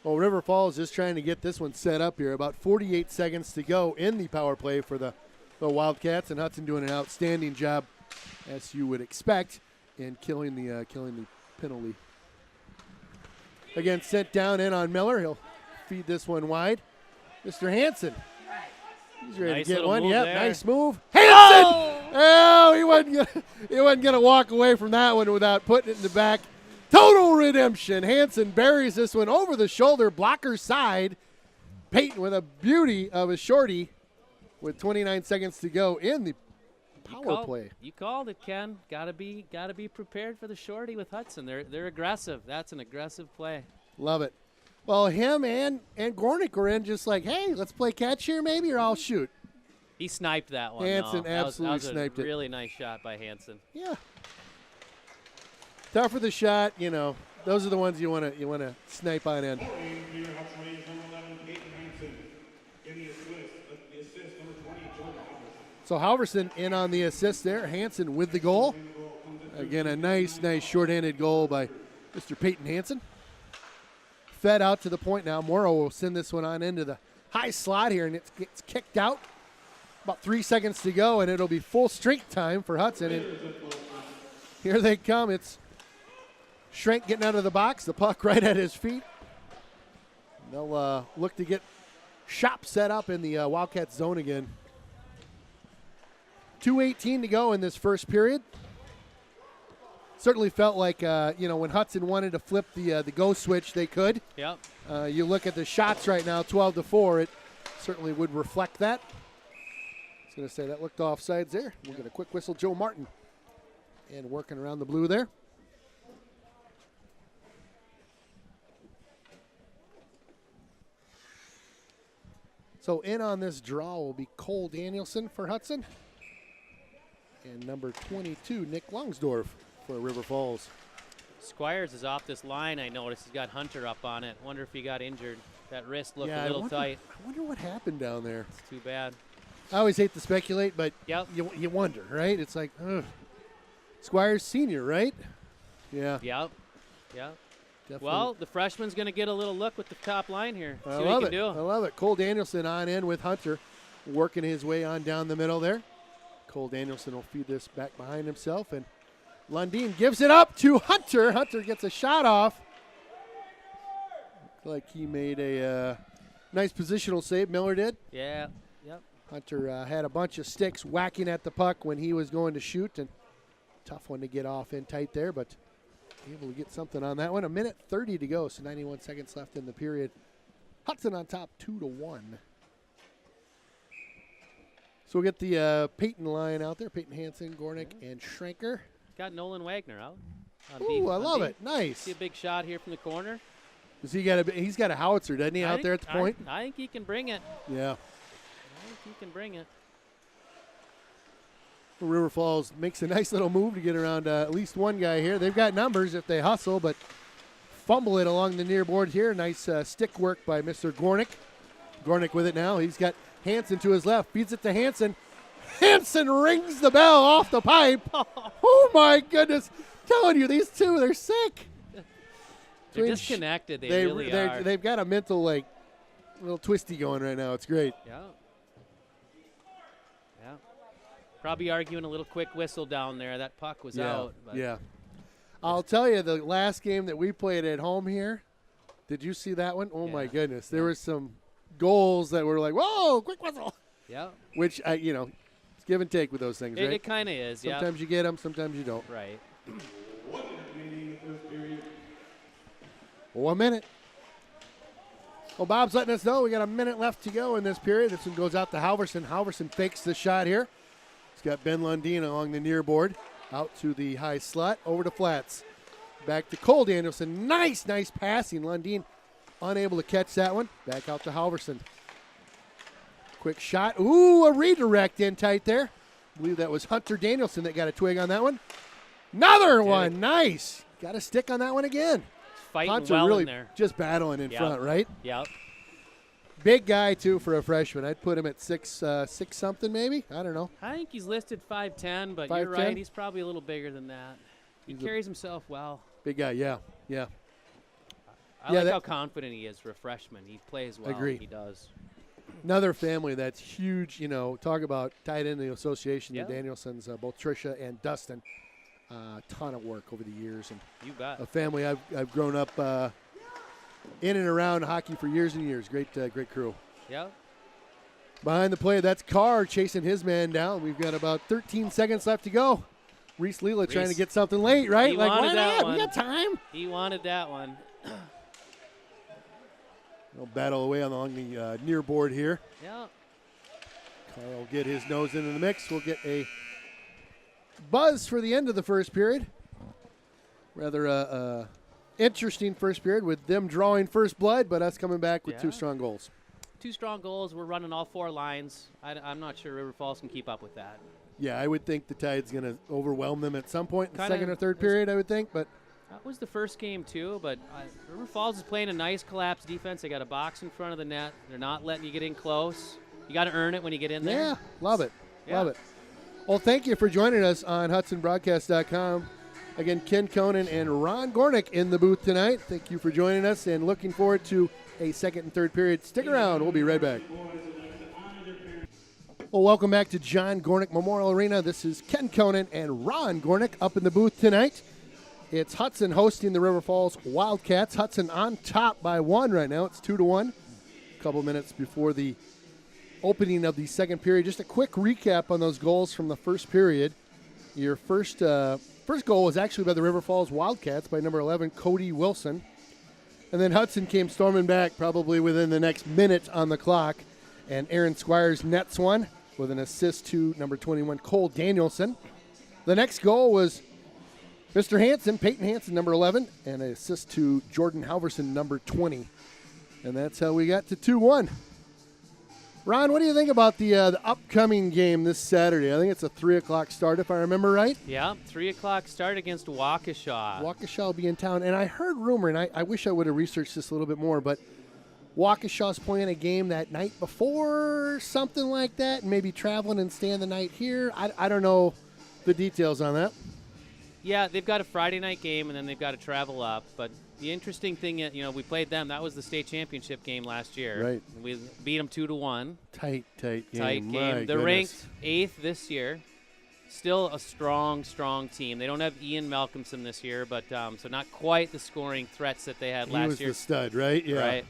A: Well, River Falls just trying to get this one set up here. About 48 seconds to go in the power play for the Wildcats, and Hudson doing an outstanding job, as you would expect, in killing the penalty. Again, sent down in on Miller. He'll feed this one wide. Mr. Hansen. He's ready
B: Nice
A: to get
B: little
A: one.
B: move
A: Yep,
B: there.
A: nice move. Hansen! Oh, he wasn't gonna walk away from that one without putting it in the back. Total redemption. Hansen buries this one over the shoulder, blocker side. Peyton with a beauty of a shorty with 29 seconds to go in the power play.
B: You called it, Ken. Gotta be prepared for the shorty with Hudson. They're aggressive. That's an aggressive play.
A: Love it. Well, him and Gornick were in just like, hey, let's play catch here maybe, or I'll shoot.
B: He sniped that one.
A: Hansen
B: though.
A: absolutely
B: that was
A: sniped
B: a
A: it.
B: Really nice shot by Hansen.
A: Yeah. Tough for the shot, you know. Those are the ones you want to snipe on in.
C: Hudson Rangers number 11, Peyton Hansen. Getting the assist, number 20, Jordan Halverson.
A: So Halverson in on the assist there. Hansen with the goal. Again, a nice shorthanded goal by Mr. Peyton Hansen. Fed out to the point now. Morrow will send this one on into the high slot here, and it gets kicked out. About 3 seconds to go, and it'll be full strength time for Hudson. And here they come. It's Schrenk getting out of the box. The puck right at his feet. They'll look to get shop set up in the Wildcats zone again. 2:18 to go in this first period. Certainly felt like, when Hudson wanted to flip the go switch, they could.
B: Yep.
A: You look at the shots right now, 12-4. It certainly would reflect that. I was going to say that looked offsides there. We'll get a quick whistle. Joe Martin. And working around the blue there. So in on this draw will be Cole Danielson for Hudson. And number 22, Nick Longsdorf for River Falls.
B: Squires is off this line. I noticed he's got Hunter up on it. Wonder if he got injured. That wrist looked a little tight.
A: I wonder what happened down there.
B: It's too bad.
A: I always hate to speculate, but
B: Yep.
A: you wonder, right? It's like, ugh. Squires Senior, right? Yeah.
B: Yep.
A: Definitely.
B: Well, the freshman's going to get a little look with the top line here. See
A: I
B: what
A: love
B: he
A: it.
B: can do.
A: I love it. Cole Danielson on in with Hunter, working his way on down the middle there. Cole Danielson will feed this back behind himself, and Lundin gives it up to Hunter. Hunter gets a shot off. Looks like he made a nice positional save. Miller did.
B: Yeah. Yep.
A: Hunter had a bunch of sticks whacking at the puck when he was going to shoot, and tough one to get off in tight there, but able to get something on that one. 1:30 to go, so 91 seconds left in the period. Hudson on top, 2-1. So we'll get the Peyton line out there. Peyton Hansen, Gornick, and Schrenker.
B: Got Nolan Wagner out.
A: Ooh, I love it. Nice.
B: See a big shot here from the corner.
A: Does he's got a howitzer, doesn't he, out there at the point?
B: I think he can bring it.
A: Yeah.
B: I think he can bring it.
A: River Falls makes a nice little move to get around at least one guy here. They've got numbers if they hustle, but fumble it along the near board here. Nice stick work by Mr. Gornick. Gornick with it now. He's got Hansen to his left. Feeds it to Hansen. Hansen rings the bell off the pipe. Oh, my goodness. Telling you, these two, they're sick.
B: They're disconnected. They really are.
A: They've got a mental, little twisty going right now. It's great.
B: Yeah. Probably arguing a little quick whistle down there. That puck was out. But
A: Yeah. I'll tell you, the last game that we played at home here, did you see that one? Oh, my goodness. There were some goals that were like, whoa, quick whistle.
B: Yeah.
A: Which, it's give and take with those things, right?
B: It kind of is, yeah.
A: Sometimes you get them, sometimes you don't.
B: Right.
C: 1 minute remaining in the first period.
A: 1 minute. Well, Bob's letting us know we got a minute left to go in this period. This one goes out to Halverson. Halverson fakes the shot here. He's got Ben Lundin along the near board. Out to the high slot. Over to Flats. Back to Cole Danielson. Nice passing. Lundin unable to catch that one. Back out to Halverson. Quick shot. Ooh, a redirect in tight there. I believe that was Hunter Danielson that got a twig on that one. Another one. Nice. Got a stick on that one again.
B: Fighting
A: Hunter
B: well
A: really
B: in there.
A: just battling in front, right?
B: Yep.
A: Big guy, too, for a freshman. I'd put him at 6 something maybe. I don't know.
B: I think he's listed 5'10", but
A: 5'10"?
B: you're right. He's probably a little bigger than that. He carries himself well.
A: Big guy, yeah.
B: I like how confident he is for a freshman. He plays well.
A: Agree.
B: He does.
A: Another family that's huge, talk about tied into the association,
B: Yeah.
A: the Danielsons, both Tricia and Dustin. Ton of work over the years. And
B: You bet.
A: a family I've grown up in and around hockey for years and years. Great crew.
B: Yep.
A: Behind the play, that's Carr chasing his man down. We've got about 13 seconds left to go. Reese Leela trying to
B: Reese.
A: get something late, right?
B: He
A: Like,
B: wanted
A: why
B: that
A: not?
B: one.
A: We got time.
B: He wanted that one.
A: We'll battle away along the near board here.
B: Yep.
A: Carr will get his nose into the mix. We'll get a buzz for the end of the first period. Rather interesting first period with them drawing first blood, but us coming back with 2 strong goals.
B: 2 strong goals. We're running all 4 lines. I'm not sure River Falls can keep up with that.
A: Yeah, I would think the Tide's going to overwhelm them at some point in the
B: Kinda
A: second or third period, I would think. But
B: That was the first game, too, but River Falls is playing a nice collapse defense. They got a box in front of the net. They're not letting you get in close. You got to earn it when you get in there.
A: yeah, love it.
B: Yeah.
A: Love it. Well, thank you for joining us on HudsonBroadcast.com. Again, Ken Conan and Ron Gornick in the booth tonight. Thank you for joining us and looking forward to a second and third period. Stick around. We'll be right back. Well, welcome back to John Gornick Memorial Arena. This is Ken Conan and Ron Gornick up in the booth tonight. It's Hudson hosting the River Falls Wildcats. Hudson on top by 1 right now. It's 2-1. A couple minutes before the opening of the second period. Just a quick recap on those goals from the first period. Your first goal was actually by the River Falls Wildcats by number 11, Cody Wilson. And then Hudson came storming back probably within the next minute on the clock. And Aaron Squires nets one with an assist to number 21, Cole Danielson. The next goal was Mr. Hansen, Peyton Hansen, number 11, and an assist to Jordan Halverson, number 20. And that's how we got to 2-1. Ron, what do you think about the upcoming game this Saturday? I think it's a 3 o'clock start, if I remember right.
B: Yeah, 3 o'clock start against Waukesha.
A: Waukesha will be in town. And I heard rumor, and I wish I would have researched this a little bit more, but Waukesha's playing a game that night before, something like that, and maybe traveling and staying the night here. I don't know the details on that.
B: Yeah, they've got a Friday night game, and then they've got to travel up. But the interesting thing, we played them. That was the state championship game last year.
A: Right.
B: We beat them 2-1.
A: Tight game.
B: Tight
A: My
B: game. They're
A: goodness.
B: ranked 8th this year. Still a strong team. They don't have Ian Malcolmson this year, but so not quite the scoring threats that they had last
A: He was
B: year.
A: the stud, right? Yeah.
B: Right.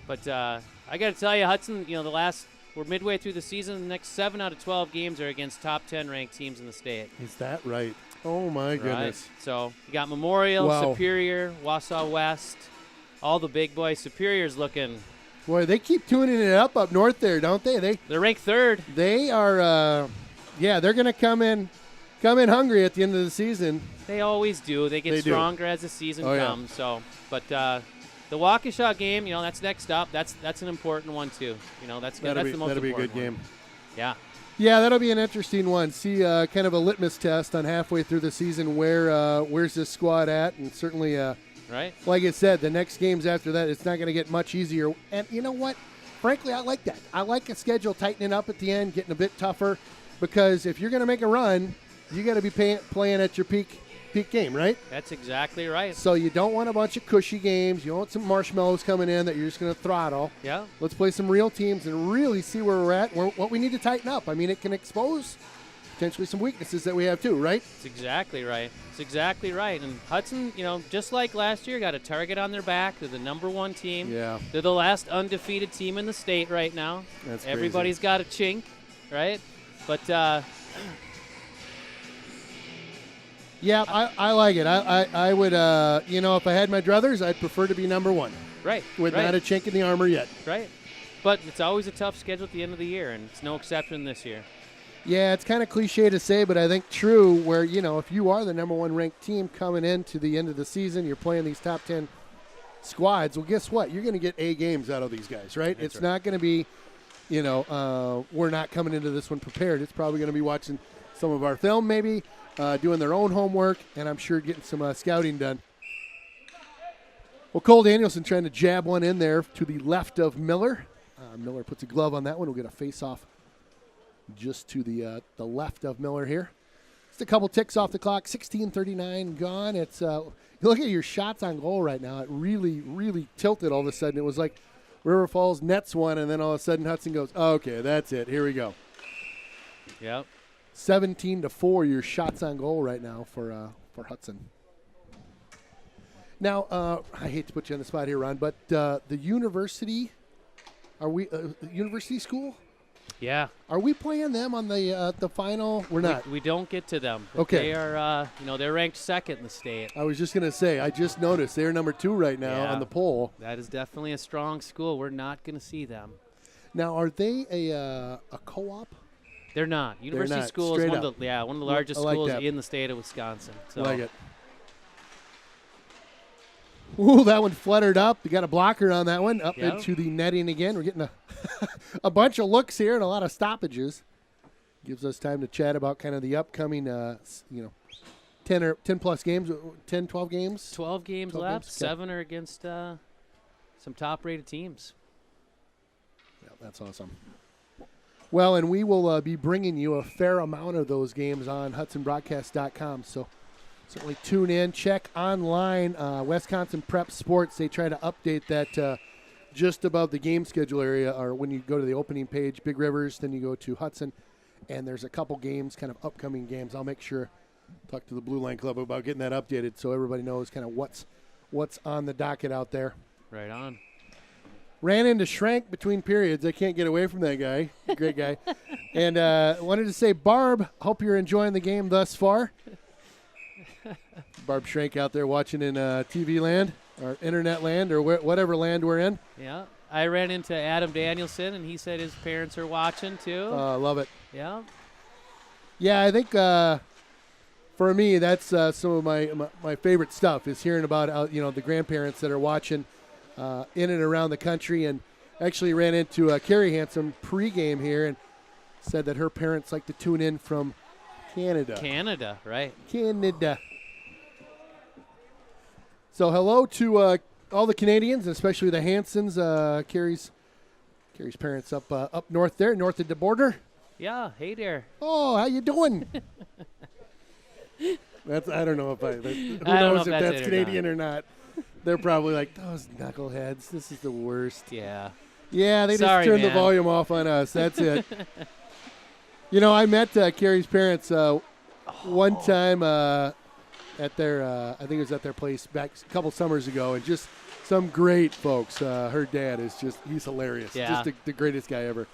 B: But I got to tell you, Hudson, we're midway through the season. The next 7 out of 12 games are against top 10 ranked teams in the state.
A: Is that right? Oh, my goodness.
B: Right. So you got Memorial,
A: Wow.
B: Superior, Wausau West, all the big boys. Superior's looking.
A: Boy, they keep tuning it up north there, don't they?
B: They're ranked 3rd.
A: They are, they're going to come in hungry at the end of the season.
B: They always do. They get
A: They do.
B: stronger as the season comes. So, but the Waukesha game, that's next up. That's an important one too. That's the most important
A: That'll be a good
B: one.
A: game.
B: Yeah.
A: Yeah, that'll be an interesting one. See, kind of a litmus test on halfway through the season. Where's this squad at? And certainly,
B: Right.
A: like I said, the next games after that, it's not going to get much easier. And you know what? Frankly, I like that. I like a schedule tightening up at the end, getting a bit tougher, because if you're going to make a run, you got to be playing at your peak game, right?
B: That's exactly right.
A: So you don't want a bunch of cushy games. You don't want some marshmallows coming in that you're just going to throttle.
B: Yeah.
A: Let's play some real teams and really see where we're at, what we need to tighten up. I mean, it can expose potentially some weaknesses that we have too, right?
B: It's exactly right. And Hudson, just like last year, got a target on their back. They're the number 1 team.
A: Yeah.
B: They're the last undefeated team in the state right now.
A: That's crazy.
B: Everybody's got a chink, right? But
A: yeah, I like it. I would, if I had my druthers, I'd prefer to be number 1.
B: right.
A: With
B: right,
A: not a chink in the armor yet.
B: right. But it's always a tough schedule at the end of the year, and it's no exception this year.
A: Yeah, it's kind of cliche to say, but I think true where, if you are the number 1 ranked team coming into the end of the season, you're playing these top 10 squads, well, guess what? You're going to get A games out of these guys, right?
B: That's
A: It's
B: right.
A: not going to be we're not coming into this one prepared. It's probably going to be watching some of our film, maybe doing their own homework, and I'm sure getting some scouting done. Well, Cole Danielson trying to jab one in there to the left of Miller. Miller puts a glove on that one. We'll get a face-off just to the left of Miller here. Just a couple ticks off the clock. 16:39 gone. It's look at your shots on goal right now. It really, really tilted all of a sudden. It was like River Falls nets one, and then all of a sudden Hudson goes, oh, okay, that's it. Here we go.
B: Yep.
A: 17-4 your shots on goal right now for Hudson. Now, I hate to put you on the spot here, Ron, but the university, are we university school?
B: Yeah.
A: Are we playing them on the final? We're not.
B: We don't get to them.
A: Okay.
B: They are, they're ranked second in the state.
A: I was just going to say, I just noticed they're number 2 right now on the poll.
B: That is definitely a strong school. We're not going to see them.
A: Now, are they a co-op?
B: They're not. University
A: not.
B: School is
A: Straight
B: one of the largest
A: like
B: schools
A: that.
B: in the state of Wisconsin. So.
A: I like it. Ooh, that one fluttered up. You got a blocker on that one. Up into the netting again. We're getting a bunch of looks here and a lot of stoppages. Gives us time to chat about kind of the upcoming, 10 plus games, 10, 12 games.
B: 12 games
A: 12
B: left.
A: games?
B: 7 are against some top-rated teams.
A: Yeah, that's awesome. Well, and we will be bringing you a fair amount of those games on HudsonBroadcast.com. So certainly tune in. Check online, Wisconsin Prep Sports. They try to update that just above the game schedule area, or when you go to the opening page, Big Rivers, then you go to Hudson, and there's a couple games, kind of upcoming games. I'll make sure, talk to the Blue Line Club about getting that updated so everybody knows kind of what's on the docket out there.
B: Right on.
A: Ran into Schrank between periods. I can't get away from that guy. Great guy. And wanted to say, Barb, hope you're enjoying the game thus far. Barb Schrank out there watching in TV land or internet land or whatever land we're in.
B: Yeah. I ran into Adam Danielson, and he said his parents are watching, too.
A: Love it.
B: Yeah.
A: Yeah, I think for me, that's some of my favorite stuff is hearing about, the grandparents that are watching in and around the country. And actually ran into Carrie Hansen pregame here and said that her parents like to tune in from Canada.
B: Canada, right.
A: Canada. So hello to all the Canadians, especially the Hansons. Carrie's parents up north there, north of the border.
B: Yeah, hey there.
A: Oh, how you doing? I don't know if who
B: I don't
A: knows
B: know
A: if
B: if
A: that's
B: it
A: Canadian or not. They're probably like, those knuckleheads. This is the worst.
B: Yeah.
A: Yeah, they
B: Sorry,
A: just turned the
B: man.
A: volume off on us. That's it. I met Carrie's parents one time at their, I think it was at their place back a couple summers ago, and just some great folks. Her dad is he's hilarious.
B: Yeah.
A: Just the greatest guy ever.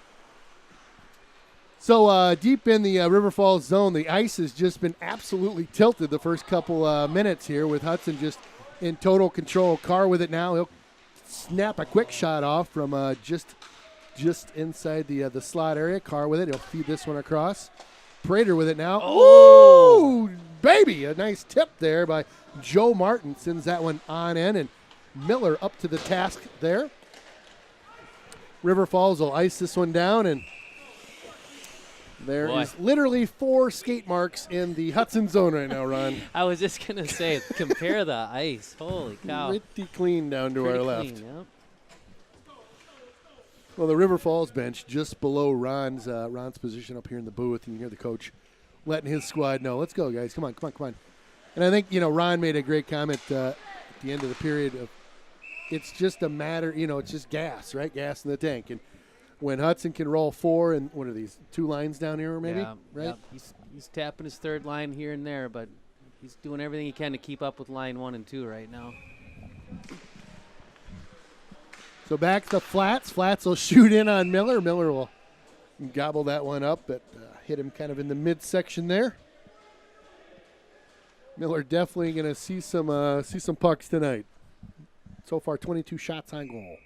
A: So deep in the River Falls zone, the ice has just been absolutely tilted the first couple minutes here with Hudson just in total control. Carr with it now. He'll snap a quick shot off from just inside the slot area. Carr with it. He'll feed this one across. Prater with it now. Oh, baby. A nice tip there by Joe Martin. Sends that one on in, and Miller up to the task there. River Falls will ice this one down, and there is literally 4 skate marks in the Hudson zone right now, Ron.
B: I was just going to say, compare the ice. Holy cow.
A: Pretty clean down to
B: Pretty
A: our
B: clean,
A: left.
B: Yep.
A: Well, the River Falls bench just below Ron's position up here in the booth, and you hear the coach letting his squad know, let's go, guys. Come on. And I think, Ron made a great comment at the end of the period. It's just a matter, it's just gas, right? Gas in the tank. And when Hudson can roll 4, and what are these, 2 lines down here maybe,
B: Yeah,
A: right?
B: Yep. He's tapping his third line here and there, but he's doing everything he can to keep up with line 1 and 2 right now.
A: So back to Flats. Flats will shoot in on Miller. Miller will gobble that one up, but hit him kind of in the midsection there. Miller definitely going to see some pucks tonight. So far, 22 shots on goal.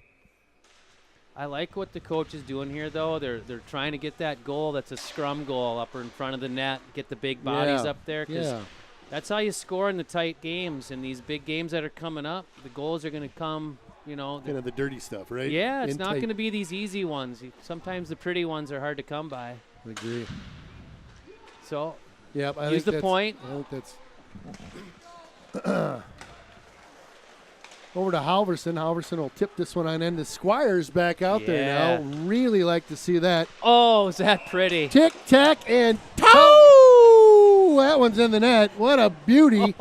B: I like what the coach is doing here, though. They're trying to get that goal that's a scrum goal up in front of the net, get the big bodies up there, because that's how you score in the tight games. In these big games that are coming up, the goals are going to come,
A: Kind of the dirty stuff, right?
B: Yeah, it's not
A: tight.
B: going to be these easy ones. Sometimes the pretty ones are hard to come by.
A: I agree.
B: So,
A: Yep, I
B: use
A: think
B: the point.
A: I think that's over to Halverson. Halverson will tip this one on end. The Squires back out there now. Really like to see that.
B: Oh, is that pretty?
A: Tic tac and toe. That one's in the net. What a beauty!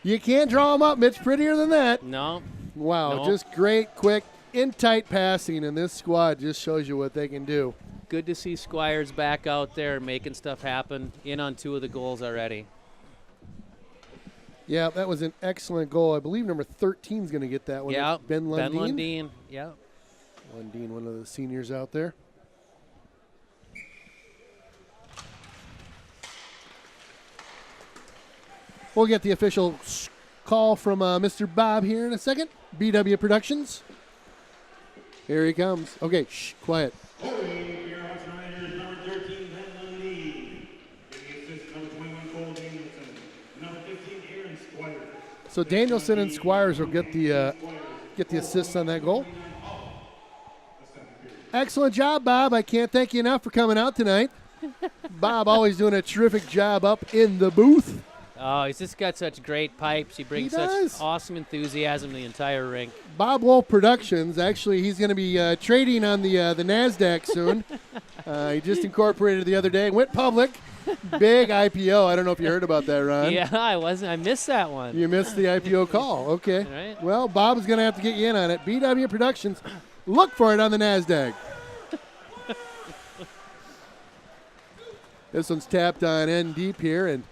A: You can't draw them up, Mitch. Prettier than that.
B: No.
A: Wow,
B: No.
A: just great, quick, in tight passing, and this squad just shows you what they can do.
B: Good to see Squires back out there making stuff happen. In on 2 of the goals already.
A: Yeah, that was an excellent goal. I believe number 13 is going to get that one.
B: Yeah,
A: That's Ben Lundeen.
B: Ben Lundeen. Yeah.
A: Lundeen, one of the seniors out there. We'll get the official call from Mr. Bob here in a second. BW Productions. Here he comes. Okay, shh, quiet.
C: Holding your Hudson Riders, number 13, Ben Lundeen. Giving assist, number 21, Cole Danielson. Number 15, Aaron Squire.
A: So Danielson and Squires will get the assists on that goal. Excellent job, Bob. I can't thank you enough for coming out tonight. Bob always doing a terrific job up in the booth.
B: Oh, he's just got such great pipes. He brings such awesome enthusiasm to the entire rink.
A: Bob Wolf Productions. Actually, he's going to be trading on the NASDAQ soon. He just incorporated the other day. Went public. Big IPO. I don't know if you heard about that, Ron.
B: Yeah, I missed that one.
A: You missed the IPO call. Okay.
B: Right.
A: Well, Bob's going to have to get you in on it. BW Productions. Look for it on the NASDAQ. This one's tapped on end deep here, and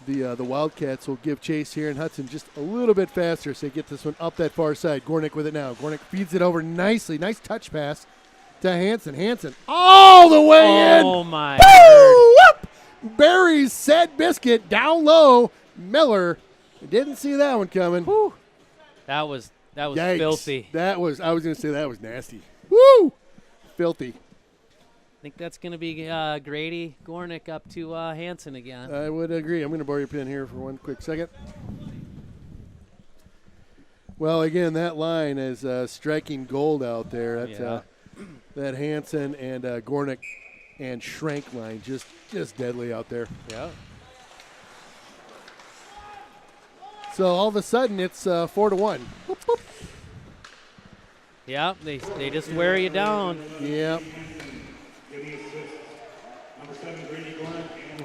A: the Wildcats will give chase here, and Hudson just a little bit faster, so they get this one up that far side. Gornick with it now. Gornick feeds it over nicely. Nice touch pass to Hansen. Hansen all the way in.
B: Oh, my
A: Woo! Whoop! Barry's said biscuit down low. Miller didn't see that one coming.
B: Whew. That was
A: Yikes.
B: filthy.
A: I was going to say that was nasty. Woo! Filthy.
B: I think that's going to be Grady Gornick up to Hansen again.
A: I would agree. I'm going to borrow your pen here for one quick second. Well, again, that line is striking gold out there. That's that Hansen and Gornick and Schrank line, just deadly out there.
B: Yeah.
A: So all of a sudden, it's 4-1. Whoop, whoop.
B: Yeah, they just wear you down.
A: Yep.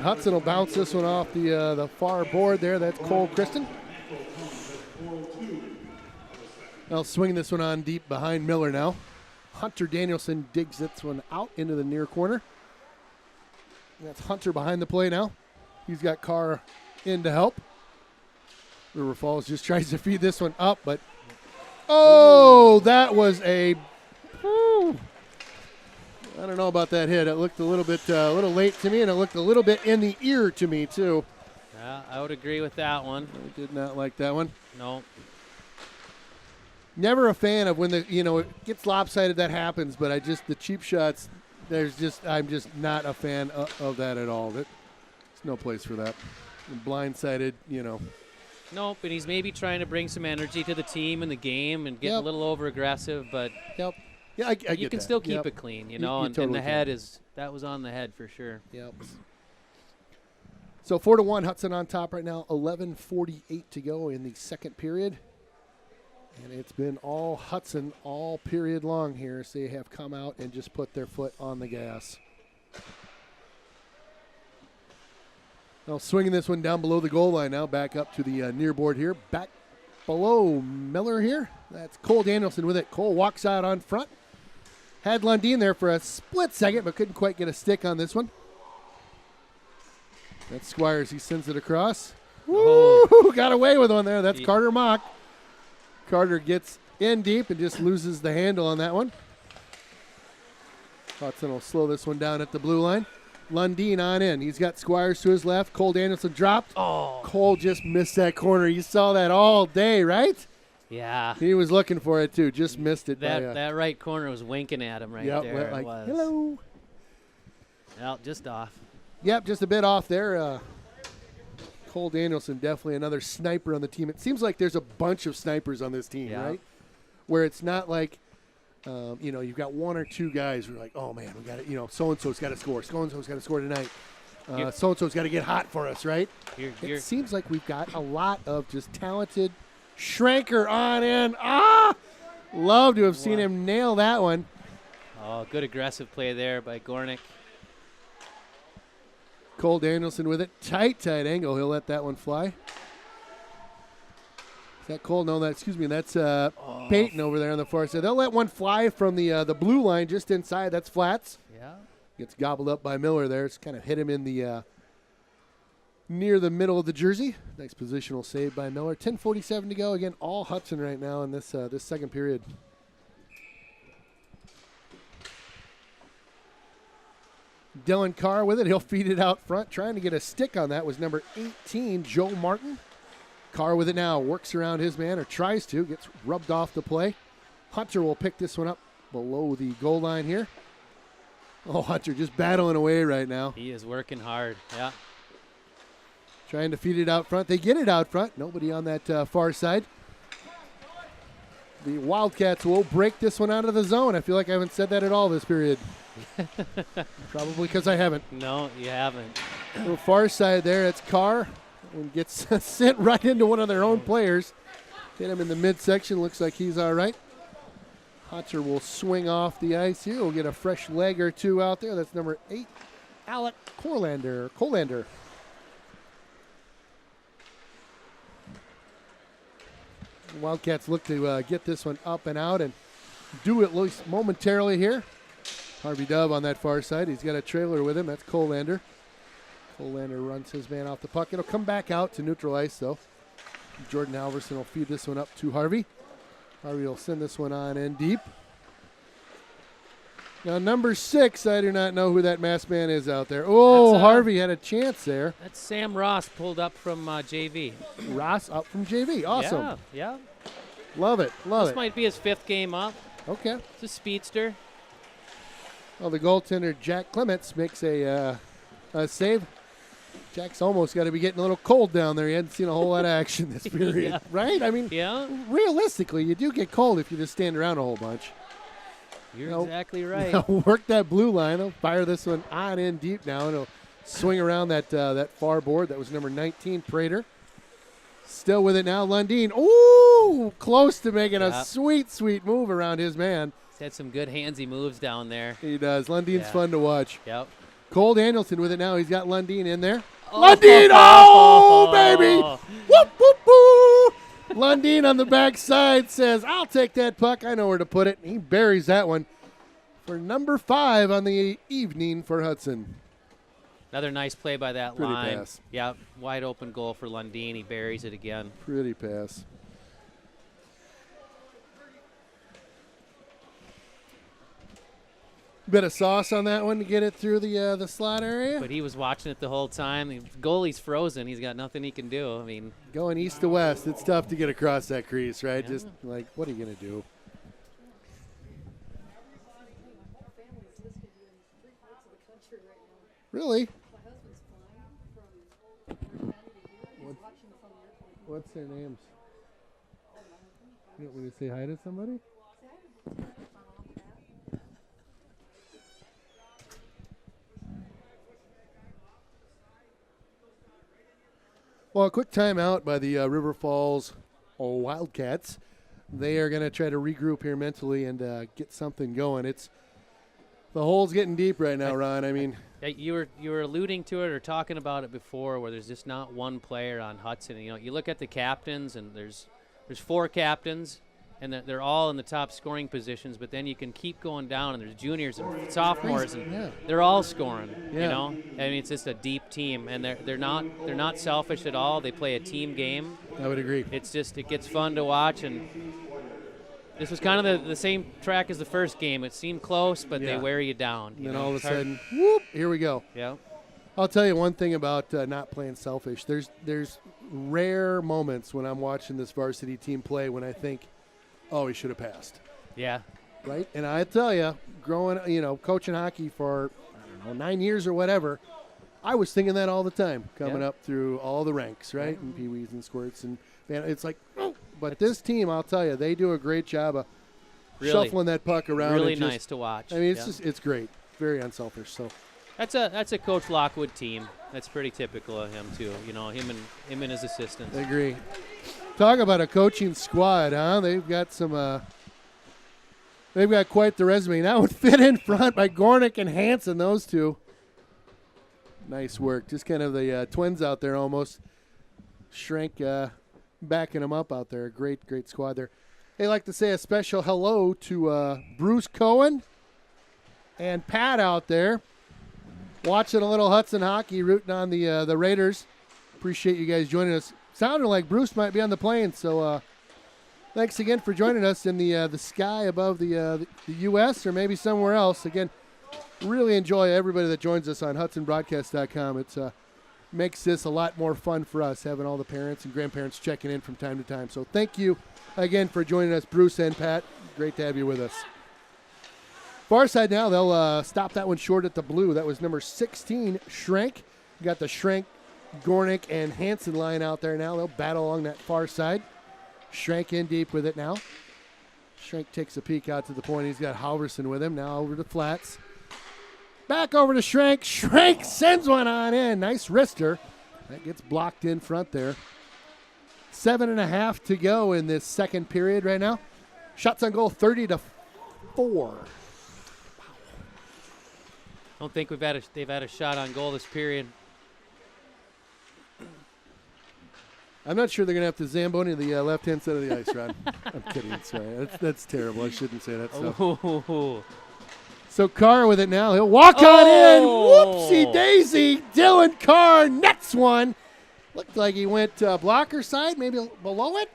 A: Hudson will bounce this one off the far board there. That's Cole Kristen. Now swinging this one on deep behind Miller now. Hunter Danielson digs this one out into the near corner. That's Hunter behind the play now. He's got Carr in to help. River Falls just tries to feed this one up, but that was a. I don't know about that hit. It looked a little late to me, and it looked a little bit in the ear to me too.
B: Yeah, I would agree with that one.
A: I did not like that one.
B: No.
A: Never a fan of when it gets lopsided. That happens, but the cheap shots. I'm just not a fan of that at all. There's no place for that. Blindsided,
B: Nope, and he's maybe trying to bring some energy to the team and the game and get a little over aggressive, but
A: Yep. Yeah, I get
B: you can
A: that.
B: still keep
A: Yep.
B: it clean,
A: You
B: and
A: totally
B: the
A: can.
B: head that was on the head for sure.
A: Yep. So 4-1, Hudson on top right now. 11:48 to go in the second period. And it's been all Hudson all period long here. So they have come out and just put their foot on the gas. Now swinging this one down below the goal line now. Back up to the near board here. Back below Miller here. That's Cole Danielson with it. Cole walks out on front. Had Lundeen there for a split second, but couldn't quite get a stick on this one. That's Squires. He sends it across. Woo! Got away with one there. That's Carter Mock. Carter gets in deep and just loses the handle on that one. Hudson will slow this one down at the blue line. Lundeen on in. He's got Squires to his left. Cole Danielson dropped.
B: Oh.
A: Cole just missed that corner. You saw that all day, right?
B: Yeah.
A: He was looking for it, too. Just missed it.
B: That right corner was winking at him right there.
A: Went
B: it
A: like,
B: was.
A: hello.
B: Well, just off.
A: Yep, just a bit off there. Cole Danielson, definitely another sniper on the team. It seems like there's a bunch of snipers on this team, right? Where it's not like, you've got one or two guys who are like, oh, man, we got to, so-and-so's got to score. So-and-so's got to score tonight. So-and-so's got to get hot for us, right? It seems like we've got a lot of just talented Schranker on in. Love to have seen him nail that one.
B: Oh, good aggressive play there by Gornick.
A: Cole Danielson with it. Tight angle. He'll let that one fly. Is that Cole? No, that's Peyton over there on the far side. They'll let one fly from the blue line just inside. That's Flats.
B: Yeah.
A: Gets gobbled up by Miller there. It's kind of hit him in the near the middle of the jersey. Nice positional save by Miller. 10:47 to go. Again, all Hudson right now in this second period. Dylan Carr with it. He'll feed it out front. Trying to get a stick on that was number 18, Joe Martin. Carr with it now. Works around his man, or tries to. Gets rubbed off the play. Hunter will pick this one up below the goal line here. Oh, Hunter just battling away right now.
B: He is working hard, yeah.
A: Trying to feed it out front. They get it out front. Nobody on that far side. The Wildcats will break this one out of the zone. I feel like I haven't said that at all this period. Probably because I haven't.
B: No, you haven't.
A: The far side there, it's Carr. And gets sent right into one of their own players. Hit him in the midsection. Looks like he's all right. Hunter will swing off the ice here. We'll get a fresh leg or two out there. That's number 8, Alec Colander. Wildcats look to get this one up and out and do it at least momentarily here. Harvey Dove on that far side. He's got a trailer with him. That's Colander. Colander runs his man off the puck. It'll come back out to neutral ice, though. Jordan Halverson will feed this one up to Harvey. Harvey will send this one on in deep. Now, number 6, I do not know who that masked man is out there. Oh, Harvey had a chance there.
B: That's Sam Ross pulled up from JV.
A: Ross up from JV. Awesome.
B: Yeah.
A: Love it.
B: This might be his 5th game up.
A: Okay.
B: It's a speedster.
A: Well, the goaltender, Jack Clements, makes a save. Jack's almost got to be getting a little cold down there. He hadn't seen a whole lot of action this period, right? I mean, realistically, you do get cold if you just stand around a whole bunch.
B: You're exactly right.
A: Work that blue line. He'll fire this one on in deep now, and he'll swing around that far board. That was number 19, Prater. Still with it now, Lundin. Ooh, close to making a sweet, sweet move around his man.
B: He's had some good handsy moves down there.
A: He does. Lundin's fun to watch.
B: Yep.
A: Cole Danielson with it now. He's got Lundin in there. Lundin! Oh, baby! Whoop, whoop, whoop! Lundin on the backside says, I'll take that puck. I know where to put it. He buries that one for number 5 on the evening for Hudson.
B: Another nice play by that
A: Pretty
B: line.
A: pass.
B: Yeah, wide open goal for Lundin. He buries it again.
A: Pretty pass. Bit of sauce on that one to get it through the slot area.
B: But he was watching it the whole time. The goalie's frozen. He's got nothing he can do. I mean,
A: going east to west, it's tough to get across that crease, right? Yeah. Just like, what are you going to do? Really? What's their names? You want me to say hi to somebody? Well, a quick timeout by the River Falls Wildcats. They are going to try to regroup here mentally and get something going. The hole's getting deep right now, Ron. I mean,
B: you were alluding to it or talking about it before, where there's just not one player on Hudson. You know, you look at the captains, and there's 4 captains, and they're all in the top scoring positions. But then you can keep going down, and there's juniors and sophomores, and they're all scoring. Yeah. You know, I mean, it's just a deep team, and they're not selfish at all. They play a team game.
A: I would agree.
B: It's just, it gets fun to watch, and this was kind of the same track as the first game. It seemed close, but they wear you down.
A: And then all of a sudden, whoop, here we go.
B: Yeah.
A: I'll tell you one thing about not playing selfish. There's rare moments when I'm watching this varsity team play when I think, oh, he should have passed.
B: Yeah.
A: Right? And I tell you, coaching hockey for, 9 years or whatever, I was thinking that all the time coming
B: Yeah.
A: up through all the ranks, right? And peewees and squirts. And man, it's like, but this team, I'll tell you, they do a great job of
B: Really,
A: shuffling that puck around.
B: really
A: and just,
B: nice to watch.
A: I mean, it's
B: Yeah.
A: just, it's great. Very unselfish. So
B: That's a Coach Lockwood team. That's pretty typical of him too. You know, him and his assistants.
A: I agree. Talk about a coaching squad, huh? They've got some, they've got quite the resume. That would fit in front by Gornick and Hansen, those two. Nice work. Just kind of the twins out there almost. Schrank backing them up out there. Great squad there. They like to say a special hello to Bruce Cohen and Pat out there. Watching a little Hudson hockey, rooting on the Raiders. Appreciate you guys joining us. Sounded like Bruce might be on the plane, so thanks again for joining us in the sky above the U.S. or maybe somewhere else. Again, really enjoy everybody that joins us on HudsonBroadcast.com. It's makes this a lot more fun for us, having all the parents and grandparents checking in from time to time. So thank you again for joining us, Bruce and Pat. Great to have you with us. Far side now, they'll stop that one short at the blue. That was number 16, Schrank. You got the Schrank, Gornick, and Hansen line out there now. They'll battle along that far side. Schrank in deep with it now. Schrank takes a peek out to the point. He's got Halverson with him. Now over to Flats. Back over to Schrank. Schrank sends one on in. Nice wrister. That gets blocked in front there. 7.5 to go in this second period right now. Shots on goal 30-4.
B: I don't think they've had a shot on goal this period.
A: I'm not sure they're going to have to Zamboni the left-hand side of the ice, Ron. I'm kidding. Sorry. That's terrible. I shouldn't say that stuff.
B: Oh.
A: So Carr with it now. He'll walk on in.
B: Oh!
A: Whoopsie daisy. Dylan Carr nets one. Looked like he went blocker side, maybe below it.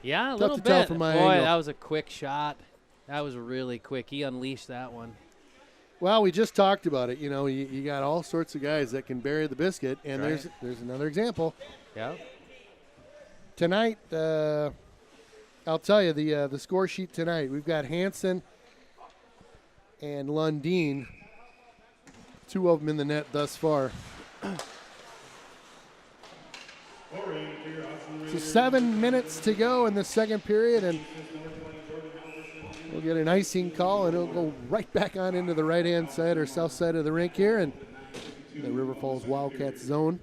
B: Yeah, a
A: Tough
B: little
A: to
B: bit.
A: tell from my
B: Boy,
A: angle.
B: that was a quick shot. That was really quick. He unleashed that one.
A: Well, we just talked about it. You know, you got all sorts of guys that can bury the biscuit, and
B: Right.
A: there's another example.
B: Yeah.
A: Tonight, I'll tell you, the score sheet tonight, we've got Hansen and Lundeen, two of them in the net thus far. So 7 minutes to go in the second period, and we'll get an icing call, and it'll go right back on into the right-hand side or south side of the rink here, and the River Falls Wildcats zone.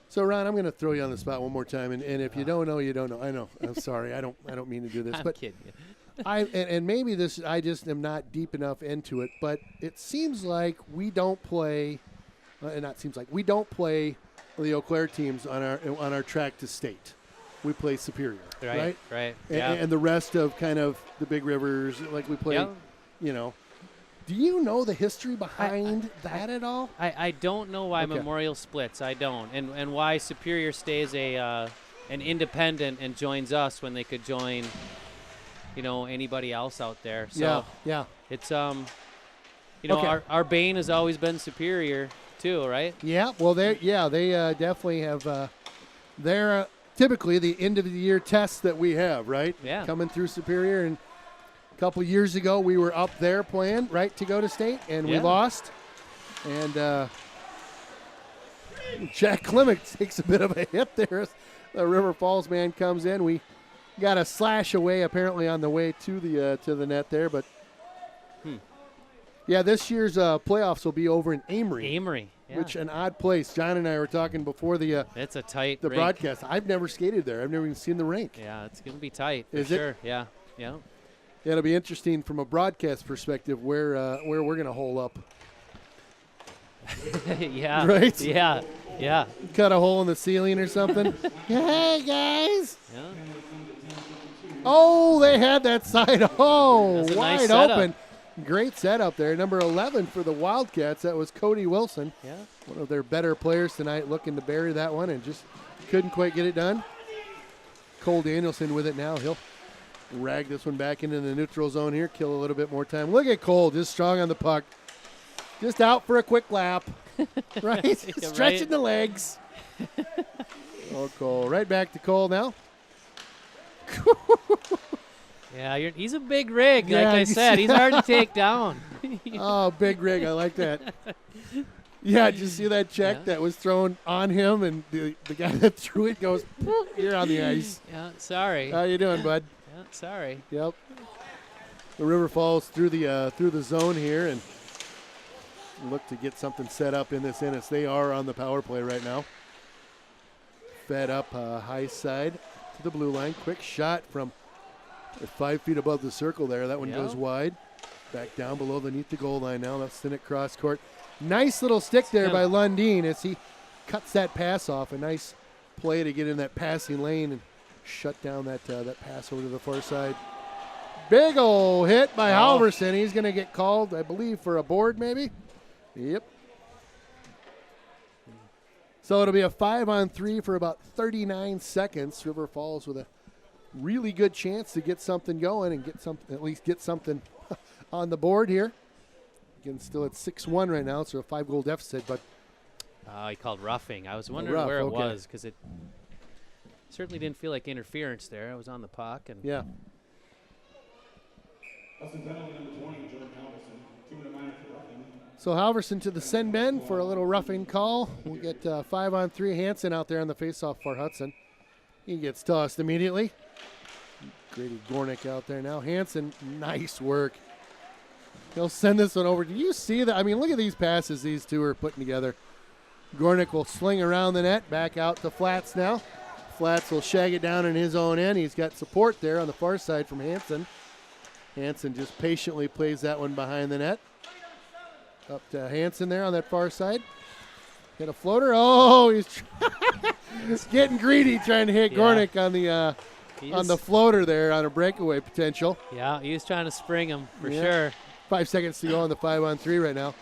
A: So Ron, I'm going to throw you on the spot one more time, and if you don't know, you don't know. I know. I'm sorry. I don't mean to do this,
B: I'm
A: but
B: kidding you.
A: and maybe this I just am not deep enough into it, but it seems like we don't play, we don't play the Eau Claire teams on our track to state. We play Superior, right?
B: Right.
A: And,
B: Yeah.
A: and the rest of kind of the big rivers, like we play,
B: Yeah.
A: you know. Do you know the history behind that at all?
B: I don't know why
A: Okay.
B: Memorial splits. I don't, and why Superior stays an independent and joins us when they could join, anybody else out there. So
A: yeah.
B: it's
A: Okay.
B: our bane has always been Superior too, right?
A: Yeah, well, they definitely have. They're typically the end of the year tests that we have, right?
B: Yeah.
A: Coming through Superior, and a couple years ago we were up there playing right to go to state, and we
B: Yeah.
A: lost. And Jack Klimek takes a bit of a hit there. The River Falls man comes in. We got a slash away apparently on the way to the net there, but. Yeah, this year's playoffs will be over in Amory.
B: Yeah.
A: Which an odd place. John and I were talking before the
B: it's a tight rink.
A: broadcast. I've never skated there. I've never even seen the rink.
B: Yeah, it's gonna be tight. For
A: Is it?
B: sure. Yeah. Yeah.
A: Yeah, it'll be interesting from a broadcast perspective where we're going to hole up.
B: Yeah.
A: Right?
B: Yeah. Yeah.
A: Cut a hole in the ceiling or something. Hey guys!
B: Yeah.
A: Oh, they had that side. Oh,
B: That's a
A: wide
B: nice setup.
A: open. Great setup there. Number 11 for the Wildcats. That was Cody Wilson.
B: Yeah.
A: One of their better players tonight, looking to bury that one and just couldn't quite get it done. Cole Danielson with it now. He'll rag this one back into the neutral zone here, kill a little bit more time. Look at Cole, just strong on the puck. Just out for a quick lap. Right?
B: Yeah,
A: Stretching
B: right.
A: the legs. Oh, Cole. Right back to Cole now.
B: Yeah, he's a big rig.
A: Yeah,
B: like I
A: you
B: said,
A: see
B: he's hard to take down.
A: Oh, big rig. I like that. Yeah, did you see that check
B: Yeah.
A: that was thrown on him, and the guy that threw it goes, "Poof, you're on the ice."
B: Yeah, sorry.
A: How you doing, bud?
B: Yeah, sorry.
A: Yep. The River Falls through the zone here and look to get something set up in this Ennis. They are on the power play right now. Fed up high side to the blue line. Quick shot from 5 feet above the circle there. That one goes wide. Back down beneath the goal line now. That's in it cross court. Nice little stick there by Lundin as he cuts that pass off. A nice play to get in that passing lane and shut down that pass over to the far side. Big ol' hit by Halverson. He's going to get called, I believe, for a board maybe. Yep. So it'll be a 5-on-3 for about 39 seconds. River Falls with a really good chance to get something going and at least get something on the board here. Again, still at 6-1 right now, so a 5-goal deficit. But
B: He called roughing. I was wondering where it
A: okay.
B: was because it certainly didn't feel like interference there. I was on the puck. And
A: yeah.
C: Hudson penalty number 20, Jordan Halverson, 2 and a minor for roughing.
A: So Halverson to the send Ben for a little roughing call. We get 5-on-3. Hansen out there on the faceoff for Hudson. He gets tossed immediately. Grady Gornick out there now. Hansen, nice work. He'll send this one over. Do you see that? I mean, look at these passes these two are putting together. Gornick will sling around the net, back out to Flats now. Flats will shag it down in his own end. He's got support there on the far side from Hansen. Hansen just patiently plays that one behind the net. Up to Hansen there on that far side. Hit a floater. Oh, he's getting greedy trying to hit Gornick on the floater there on a breakaway potential.
B: Yeah, he was trying to spring him for sure.
A: 5 seconds to go on the 5-on-3 right now.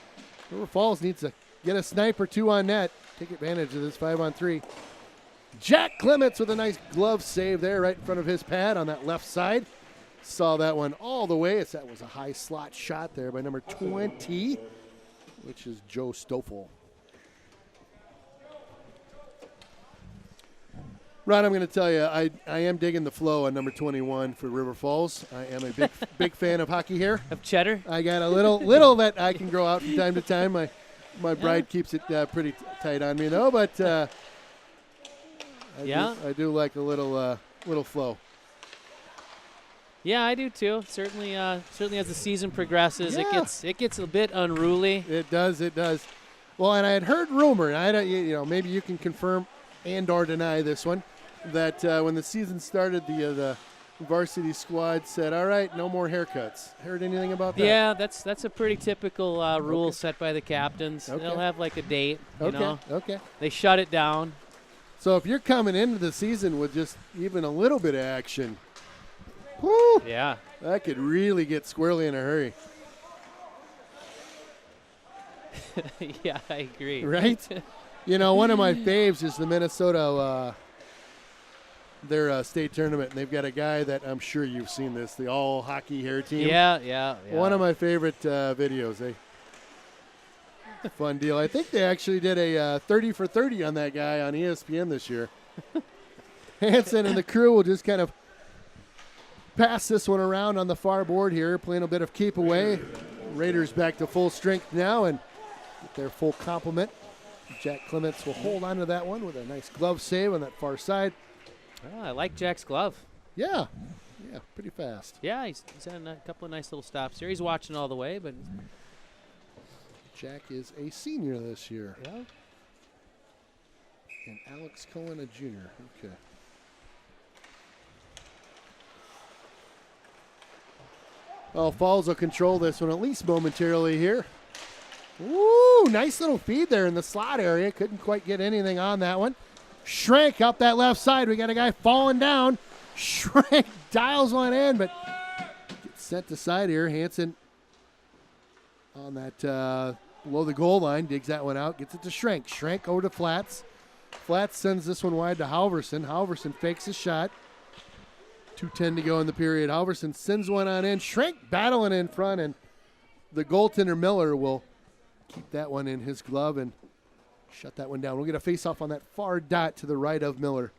A: River Falls needs to get a snipe or two on net. Take advantage of this 5-on-3. Jack Clements with a nice glove save there right in front of his pad on that left side. Saw that one all the way. That was a high slot shot there by number 20, which is Joe Stoffel. Ron, I'm going to tell you, I am digging the flow on number 21 for River Falls. I am a big fan of hockey here.
B: Of cheddar?
A: I got a little that I can grow out from time to time. My bride keeps it pretty tight on me though, but I do like a little flow.
B: Yeah, I do too. Certainly as the season progresses, it gets a bit unruly.
A: It does. Well, and I had heard rumor, and I don't, maybe you can confirm and/or deny this one, that when the season started, the varsity squad said, "All right, no more haircuts." Heard anything about that?
B: Yeah, that's a pretty typical rule set by the captains.
A: Okay.
B: They'll have like a date. You know?
A: Okay.
B: They shut it down.
A: So if you're coming into the season with just even a little bit of action, whoo,
B: Yeah.
A: that could really get squirrely in a hurry.
B: Yeah, I agree.
A: Right? One of my faves is the Minnesota, their state tournament. And they've got a guy that I'm sure you've seen this, the all hockey hair team.
B: Yeah.
A: One of my favorite videos. Fun deal. I think they actually did a 30 for 30 on that guy on ESPN this year. Hansen and the crew will just kind of pass this one around on the far board here, playing a bit of keep away. Raiders back to full strength now and get their full complement. Jack Clements will hold on to that one with a nice glove save on that far side.
B: Oh, I like Jack's glove.
A: Yeah, pretty fast.
B: Yeah, he's had a couple of nice little stops here. He's watching all the way, but
A: Jack is a senior this year.
B: yeah.
A: And Alex Cohen a junior. Okay. Well, Falls will control this one at least momentarily here. Woo, nice little feed there in the slot area. Couldn't quite get anything on that one. Schrank up that left side. We got a guy falling down. Schrank dials one in, but gets sent to side here. Hansen on that below the goal line. Digs that one out. Gets it to Schrank. Schrank over to Flats. Flats sends this one wide to Halverson. Halverson fakes a shot. 2:10 to go in the period. Halverson sends one on in. Schrank battling in front, and the goaltender Miller will keep that one in his glove and shut that one down. We'll get a face-off on that far dot to the right of Miller.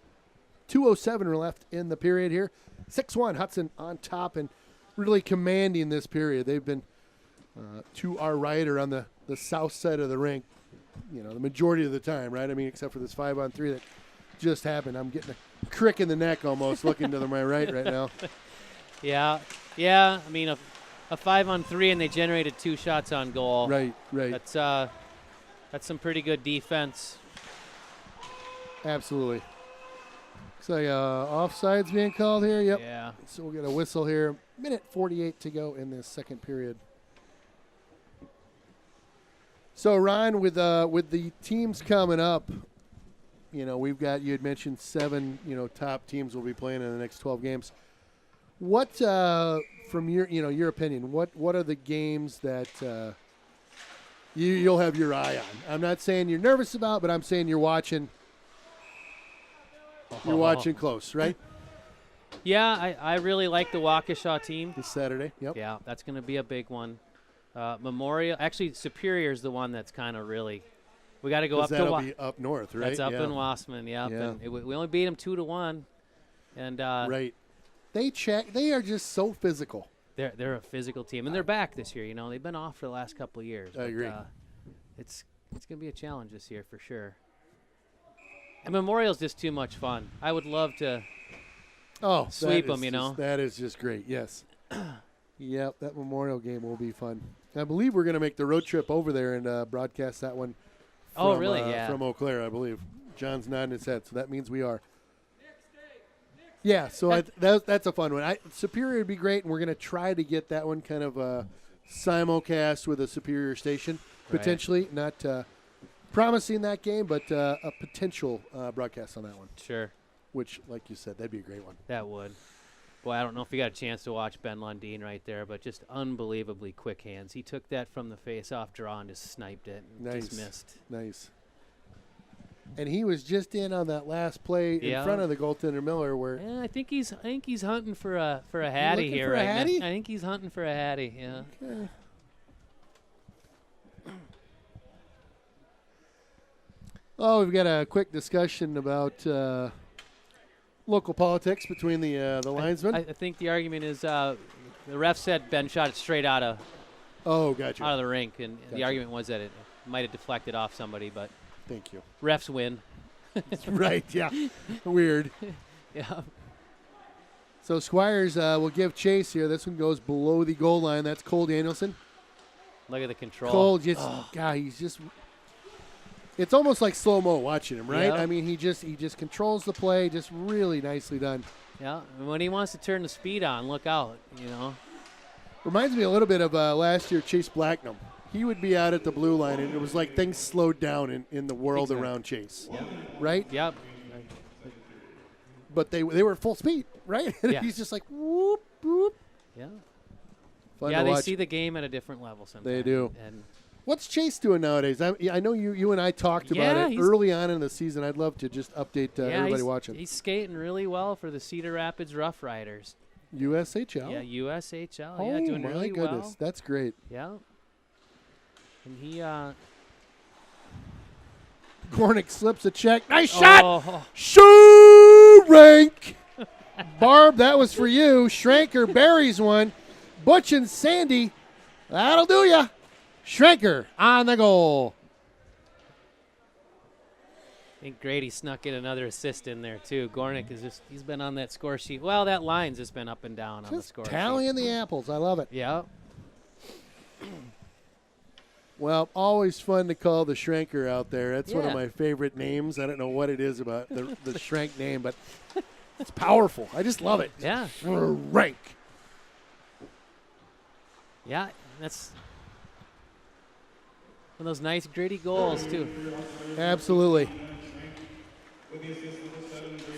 A: 2:07 left in the period here. 6-1, Hudson on top and really commanding this period. They've been to our right or on the south side of the rink, the majority of the time, right? I mean, except for this 5-on-3 that just happened. I'm getting a crick in the neck almost looking to my right now.
B: Yeah. I mean, a 5-on-3 and they generated 2 shots on goal.
A: Right.
B: That's some pretty good defense.
A: Absolutely. Looks like offside's being called here. Yep.
B: Yeah.
A: So we'll get a whistle here. Minute 48 to go in this second period. So Ron, with the teams coming up, we've got, you had mentioned 7, top teams will be playing in the next 12 games. What, from your opinion, what are the games that you'll have your eye on? I'm not saying you're nervous about, but I'm saying you're watching. You're watching close, right?
B: Yeah, I really like the Waukesha team.
A: This Saturday, yep.
B: Yeah, that's going to be a big one. Memorial, actually, Superior is the one that's kind of really. We got to go up to.
A: That'll be up north, right?
B: That's up in Wassman, yep.
A: Yeah.
B: And we only beat them 2-1, and
A: right. They are just so physical.
B: They're a physical team, and they're back this year. They've been off for the last couple of years.
A: I agree.
B: It's going to be a challenge this year for sure. And Memorial's just too much fun. I would love to. Sweep them.
A: That is just great. Yes. Yep, that Memorial game will be fun. I believe we're going to make the road trip over there and broadcast that one. From,
B: really? Yeah.
A: From Eau Claire, I believe. John's nodding his head, so that means we are. Yeah, so that's a fun one. Superior would be great, and we're going to try to get that one kind of simulcast with a Superior station, potentially. Right. Not promising that game, but a potential broadcast on that one.
B: Sure.
A: Which, like you said, that'd be a great one.
B: That would. Boy, I don't know if you got a chance to watch Ben Lundeen right there, but just unbelievably quick hands. He took that from the face-off draw and just sniped it and just missed.
A: Nice. And he was just in on that last play in front of the goaltender Miller, where
B: I think he's hunting for a hattie here right now. I think he's hunting for a hattie. Yeah.
A: Okay. Oh, we've got a quick discussion about local politics between the linesmen.
B: I think the argument is the ref said Ben shot it straight out of
A: gotcha.
B: out of the rink, and the argument was that it might have deflected off somebody, but
A: thank you.
B: Refs win.
A: Right, yeah. Weird.
B: Yeah.
A: So Squires will give chase here. This one goes below the goal line. That's Cole Danielson.
B: Look at the control.
A: Cole just, he's just. It's almost like slow-mo watching him, right?
B: Yeah.
A: I mean, he just controls the play, just really nicely done.
B: Yeah, and when he wants to turn the speed on, look out,
A: Reminds me a little bit of last year, Chase Blacknam. He would be out at the blue line, and it was like things slowed down in the world around Chase, right?
B: Yep.
A: But they were full speed, right?
B: Yeah.
A: He's just like, whoop, whoop.
B: Yeah.
A: Fun
B: yeah,
A: to
B: they
A: watch.
B: see the game at a different level sometimes.
A: They do.
B: And
A: what's Chase doing nowadays? I know you and I talked about it early on in the season. I'd love to just update everybody watching.
B: He's skating really well for the Cedar Rapids Rough Riders.
A: USHL?
B: Yeah, USHL.
A: Oh,
B: yeah, doing
A: my
B: really
A: goodness.
B: well.
A: That's great.
B: Yeah. And he
A: Gornick slips a check. Nice shot!
B: Oh.
A: Shoe rank! Barb, that was for you. Schranker buries one. Butch and Sandy, that'll do ya. Schranker on the goal.
B: I think Grady snuck in another assist in there, too. Gornick he's been on that score sheet. Well, that line's just been up and down on the score sheet.
A: Tallying the apples. I love it.
B: Yeah.
A: Well, always fun to call the Schranker out there. That's one of
B: Yeah.
A: my favorite names. I don't know what it is about the Schrank name, but it's powerful. I just love it.
B: Yeah.
A: Schrank.
B: Yeah, that's one of those nice gritty goals, too.
A: Absolutely.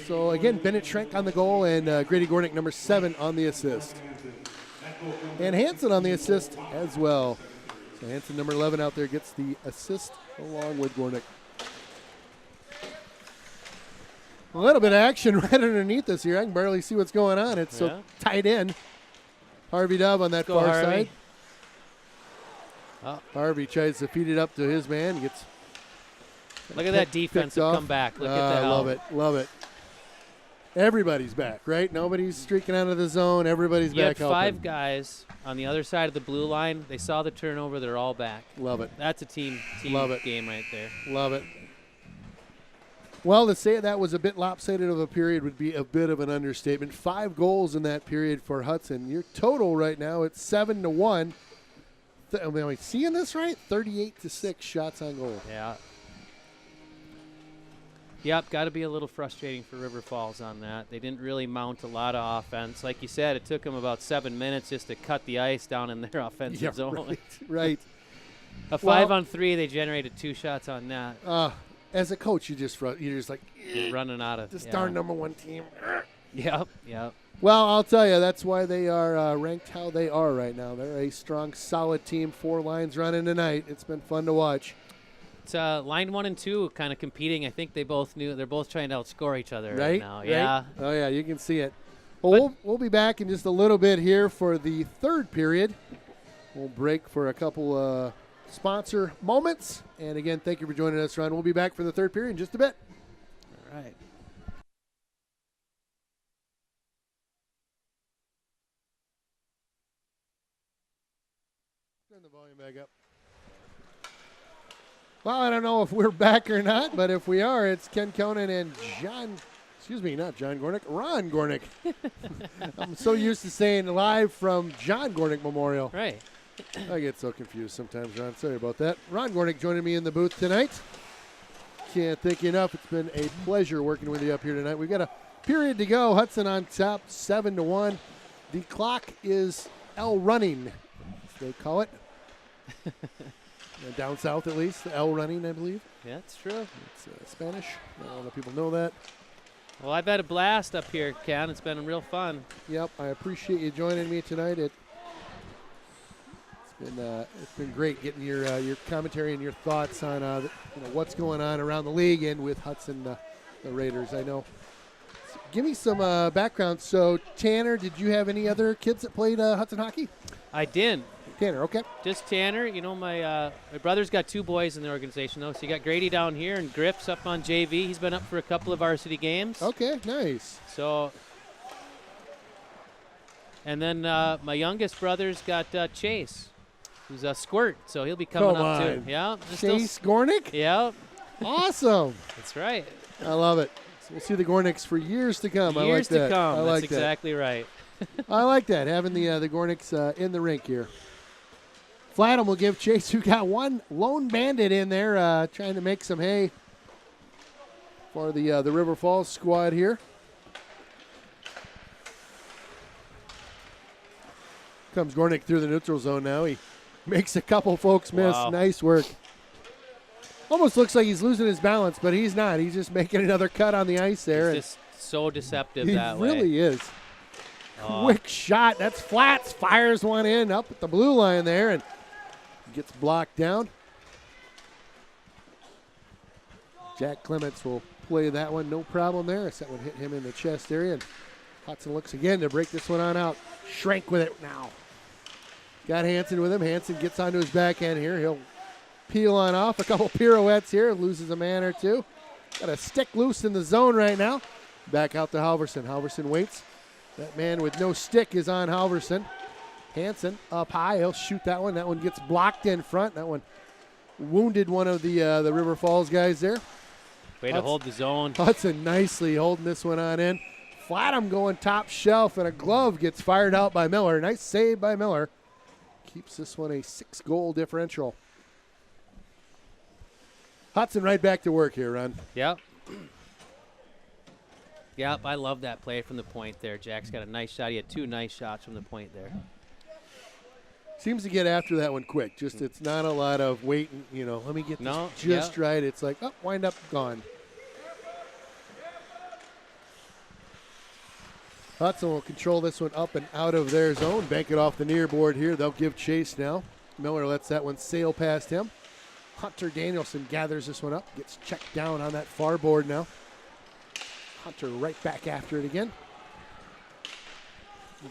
A: So, again, Bennett Schrank on the goal and Grady Gornick, number 7, on the assist. And Hanson on the assist as well. So Hanson, number 11, out there gets the assist along with Gornick. A little bit of action right underneath us here. I can barely see what's going on. It's so tight in. Harvey Dove on that far side.
B: Oh.
A: Harvey tries to feed it up to his man.
B: Look at that defensive comeback. Look at that.
A: I love it. Love it. Everybody's back, right? Nobody's streaking out of the zone. Everybody's
B: You
A: back
B: had 5
A: helping.
B: guys on the other side of the blue line. They saw the turnover. They're all back.
A: Love it.
B: That's a team
A: Love it.
B: game right there.
A: Love it. Well, to say that was a bit lopsided of a period would be a bit of an understatement. 5 goals in that period for Hudson. Your total right now, it's 7-1. Am I seeing this right? 38-6 shots on goal.
B: Yeah. Yep, got to be a little frustrating for River Falls on that. They didn't really mount a lot of offense. Like you said, it took them about 7 minutes just to cut the ice down in their offensive zone.
A: Right.
B: A 5-on-3, they generated 2 shots on net.
A: As a coach, you're just like
B: You're running out of
A: this darn number 1 team.
B: Yep.
A: Well, I'll tell you, that's why they are ranked how they are right now. They're a strong, solid team. 4 lines running tonight. It's been fun to watch.
B: It's line 1 and 2 kind of competing. I think they both knew they're both trying to outscore each other
A: right
B: now.
A: Right?
B: Yeah.
A: Oh, yeah, you can see it. Well, we'll be back in just a little bit here for the 3rd period. We'll break for a couple sponsor moments. And again, thank you for joining us, Ron. We'll be back for the 3rd period in just a bit.
B: All right.
A: Turn the volume back up. Well, I don't know if we're back or not, but if we are, it's Ken Conan and Ron Gornick. I'm so used to saying live from John Gornick Memorial.
B: Right.
A: I get so confused sometimes, Ron. Sorry about that. Ron Gornick joining me in the booth tonight. Can't thank you enough. It's been a pleasure working with you up here tonight. We've got a period to go. Hudson on top, 7-1. The clock is L running, as they call it. Down south, at least. L running, I believe.
B: Yeah, that's true.
A: It's Spanish. Not a lot of people know that.
B: Well, I've had a blast up here, Ken. It's been real fun.
A: Yep, I appreciate you joining me tonight. It's been great getting your commentary and your thoughts on what's going on around the league and with Hudson, the Raiders. I know. So give me some background. So, Tanner, did you have any other kids that played Hudson hockey?
B: I didn't.
A: Tanner, okay.
B: Just Tanner. You know, my brother's got 2 boys in the organization, though. So you got Grady down here and Griff's up on JV. He's been up for a couple of varsity games.
A: Okay, nice.
B: So, and then my youngest brother's got Chase, who's a squirt. So he'll be coming
A: Come
B: up
A: on.
B: too. Yeah.
A: Chase Gornick?
B: Yeah.
A: Awesome.
B: That's right.
A: I love it. So we'll see the Gornicks for years to come. I like
B: Years
A: that.
B: to come.
A: I like
B: That's exactly right.
A: I like that, having the Gornicks in the rink here. Flatham will give Chase, who got one lone bandit in there, trying to make some hay for the River Falls squad here. Comes Gornick through the neutral zone now. He makes a couple folks miss.
B: Wow.
A: Nice work. Almost looks like he's losing his balance, but he's not. He's just making another cut on the ice there.
B: He's just so deceptive
A: he
B: that way.
A: really is.
B: Oh.
A: Quick shot. That's Flats. Fires one in up at the blue line there and gets blocked down. Jack Clements will play that one. No problem there. That one hit him in the chest area. And Hudson looks again to break this one on out. Schrank with it now. Got Hansen with him. Hansen gets onto his backhand here. He'll peel on off. A couple pirouettes here. Loses a man or two. Got a stick loose in the zone right now. Back out to Halverson. Halverson waits. That man with no stick is on Halverson. Hansen up high. He'll shoot that one. That one gets blocked in front. That one wounded one of the River Falls guys there.
B: Way to hold the zone.
A: Hudson nicely holding this one on in. Flatham going top shelf, and a glove gets fired out by Miller. Nice save by Miller. Keeps this one a 6-goal differential. Hudson right back to work here, Ron.
B: Yep. Yep, I love that play from the point there. Jack's got a nice shot. He had 2 nice shots from the point there.
A: Seems to get after that one quick. Just it's not a lot of waiting, let me get this just right. It's like, wind up, gone. Hudson will control this one up and out of their zone. Bank it off the near board here. They'll give chase now. Miller lets that one sail past him. Hunter Danielson gathers this one up. Gets checked down on that far board now. Hunter right back after it again.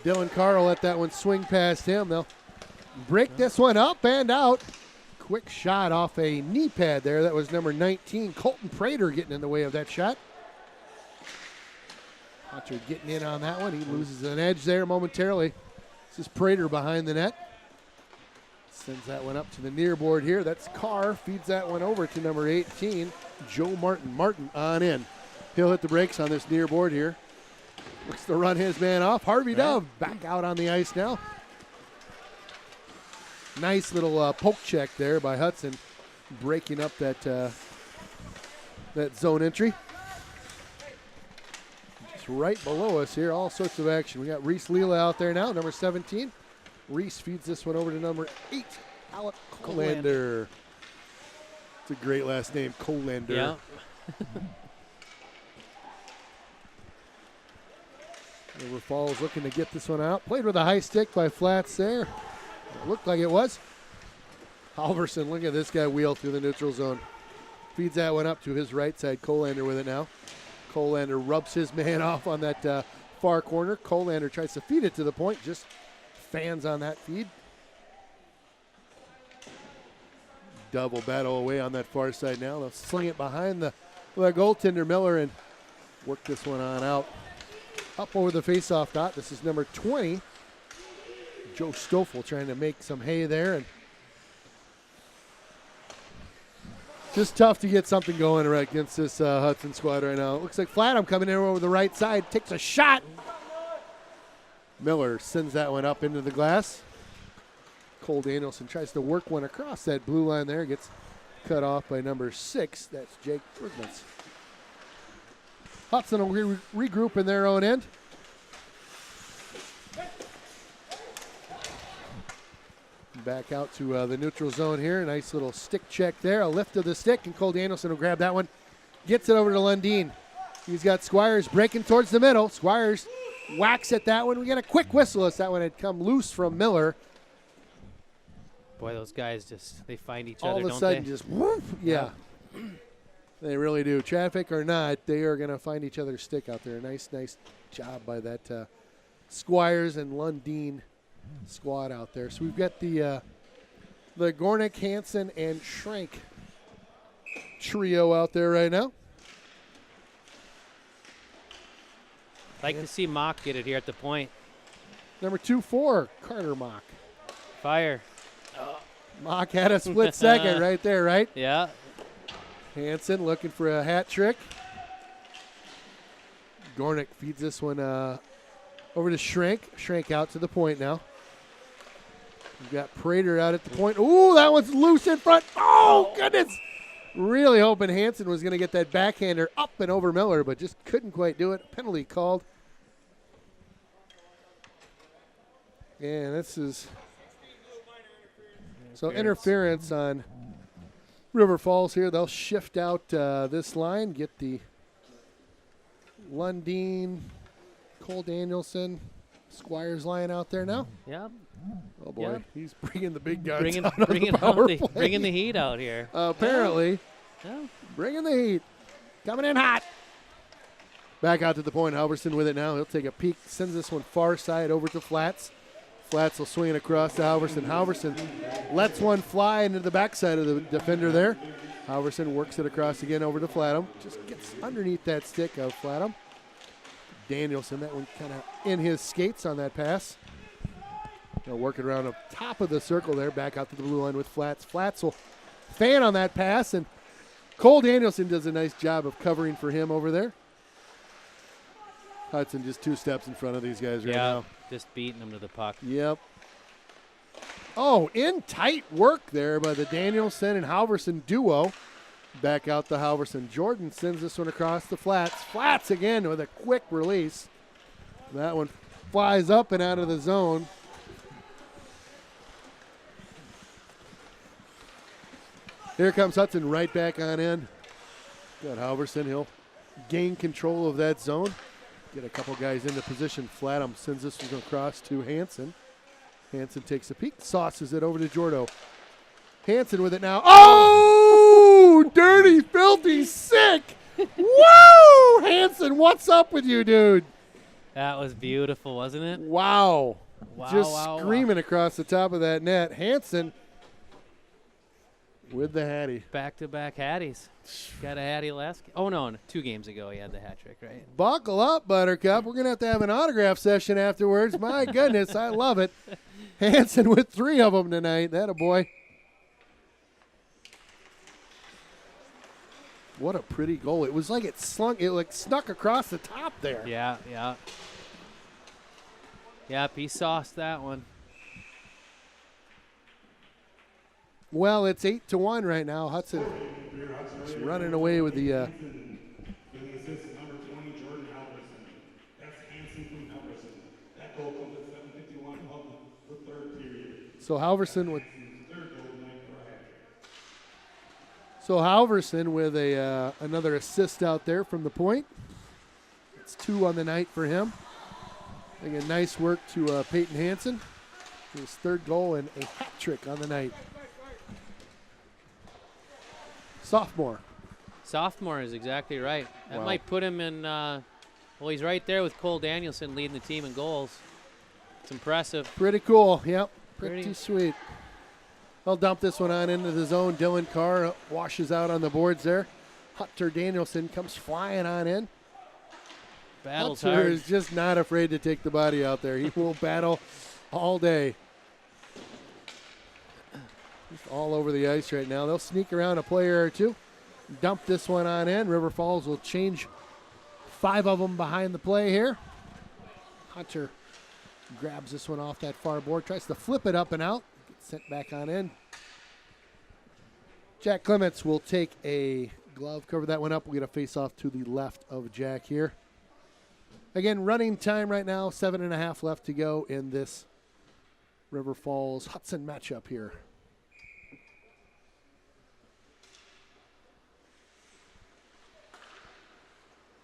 A: Dylan Carr will let that one swing past him. They'll break this one up and out. Quick shot off a knee pad there. That was number 19, Colton Prater, getting in the way of that shot. Hunter getting in on that one. He loses an edge there momentarily. This is Prater behind the net. Sends that one up to the near board here. That's Carr. Feeds that one over to number 18, Joe Martin. Martin on in. He'll hit the brakes on this near board here. Looks to run his man off. Harvey Dove back out on the ice now. Nice little poke check there by Hudson, breaking up that that zone entry. Just right below us here, all sorts of action. We got Reese Leela out there now, number 17. Reese feeds this one over to number 8, Alec Colander. It's a great last name, Colander.
B: Yeah.
A: River Falls looking to get this one out. Played with a high stick by Flats there. It looked like it was. Halverson, look at this guy wheel through the neutral zone. Feeds that one up to his right side. Colander with it now. Colander rubs his man off on that far corner. Colander tries to feed it to the point. Just fans on that feed. Double battle away on that far side now. They'll sling it behind the goaltender Miller and work this one on out. Up over the faceoff dot. This is number 20. Joe Stoffel trying to make some hay there. And just tough to get something going right against this Hudson squad right now. It looks like Flatham coming in over the right side. Takes a shot. Miller sends that one up into the glass. Cole Danielson tries to work one across that blue line there. Gets cut off by number 6. That's Jake Bergmans. Hudson will regroup in their own end. Back out to the neutral zone here. Nice little stick check there. A lift of the stick, and Cole Danielson will grab that one. Gets it over to Lundeen. He's got Squires breaking towards the middle. Squires whacks at that one. We get a quick whistle as that one had come loose from Miller.
B: Boy, those guys just, they find each
A: All
B: other,
A: of a
B: don't
A: sudden,
B: they?
A: just whoop, yeah. They really do. Traffic or not, they are going to find each other's stick out there. Nice job by that Squires and Lundeen squad out there. So we've got the Gornick, Hansen, and Schrank trio out there right now.
B: Like to see Mock get it here at the point.
A: Number 2-4, Carter Mock.
B: Fire.
A: Mock had a split second right there, right?
B: Yeah.
A: Hansen looking for a hat trick. Gornick feeds this one over to Schrank. Schrank out to the point now. We've got Prater out at the point. Ooh, that one's loose in front. Oh, goodness. Really hoping Hansen was going to get that backhander up and over Miller, but just couldn't quite do it. Penalty called. And this is so interference on River Falls here. They'll shift out this line, get the Lundeen, Cole Danielson, Squires line out there now.
B: Yep.
A: Oh boy,
B: Yep.
A: he's bringing the big guns
B: Bringing,
A: out on
B: bringing,
A: the power
B: the,
A: play.
B: bringing the heat out here.
A: Apparently,
B: Yeah.
A: bringing the heat, coming in hot. Back out to the point. Halverson with it now. He'll take a peek. Sends this one far side over to Flats. Flats will swing it across to Halverson. Halverson lets one fly into the backside of the defender there. Halverson works it across again over to Flatham. Just gets underneath that stick of Flatham. Danielson, that one kind of in his skates on that pass. He'll work it around the top of the circle there. Back out to the blue line with Flats. Flats will fan on that pass, and Cole Danielson does a nice job of covering for him over there. Hudson just 2 steps in front of these guys right now.
B: Just beating them to the puck.
A: Yep. Oh, in tight work there by the Danielson and Halverson duo. Back out to Halverson. Jordan sends this one across the Flats. Flats again with a quick release. That one flies up and out of the zone. Here comes Hudson right back on in. Got Halverson. He'll gain control of that zone. Get a couple guys into position. Flatham sends this one across to Hansen. Hansen takes a peek, sauces it over to Jordo. Hansen with it now. Oh, dirty, filthy, sick. Woo! Hansen, what's up with you, dude?
B: That was beautiful, wasn't it?
A: Wow.
B: Wow,
A: Just
B: wow,
A: screaming across the top of that net. Hansen, With the Hattie.
B: Back-to-back Hatties. Got a Hattie last. Oh no, 2 games ago he had the hat trick, right?
A: Buckle up, Buttercup. We're going to have an autograph session afterwards. My goodness, I love it. Hanson with 3 of them tonight. That a boy. What a pretty goal. It was like it snuck across the top there.
B: Yeah. Yep, he sauced that one.
A: Well, it's 8-1 right now. Hudson is running away with the.
C: With an assist, number 20, Jordan Halverson. That's Hanson from Halverson. That goal comes at 7:51 of the third period.
A: So Halverson with.
C: Third goal tonight for a hat trick.
A: So Halverson with another assist out there from the point. It's 2 on the night for him. Again, nice work to Peyton Hanson. His 3rd goal and a hat trick on the night. Sophomore
B: Is exactly right. That
A: Wow.
B: might put him in. Well, he's right there with Cole Danielson leading the team in goals. It's impressive.
A: Pretty cool. Yep. Pretty
B: Pretty-
A: sweet. I'll dump this one on into the zone. Dylan Carr washes out on the boards there. Hunter Danielson comes flying on in.
B: Battles
A: Hunter
B: hard.
A: is just not afraid to take the body out there. He will battle all day. Just all over the ice right now. They'll sneak around a player or 2. Dump this one on in. River Falls will change 5 of them behind the play here. Hunter grabs this one off that far board. Tries to flip it up and out. Gets sent back on in. Jack Clements will take a glove. Cover that one up. We'll get a face-off to the left of Jack here. Again, running time right now. 7.5 left to go in this River Falls Hudson matchup here.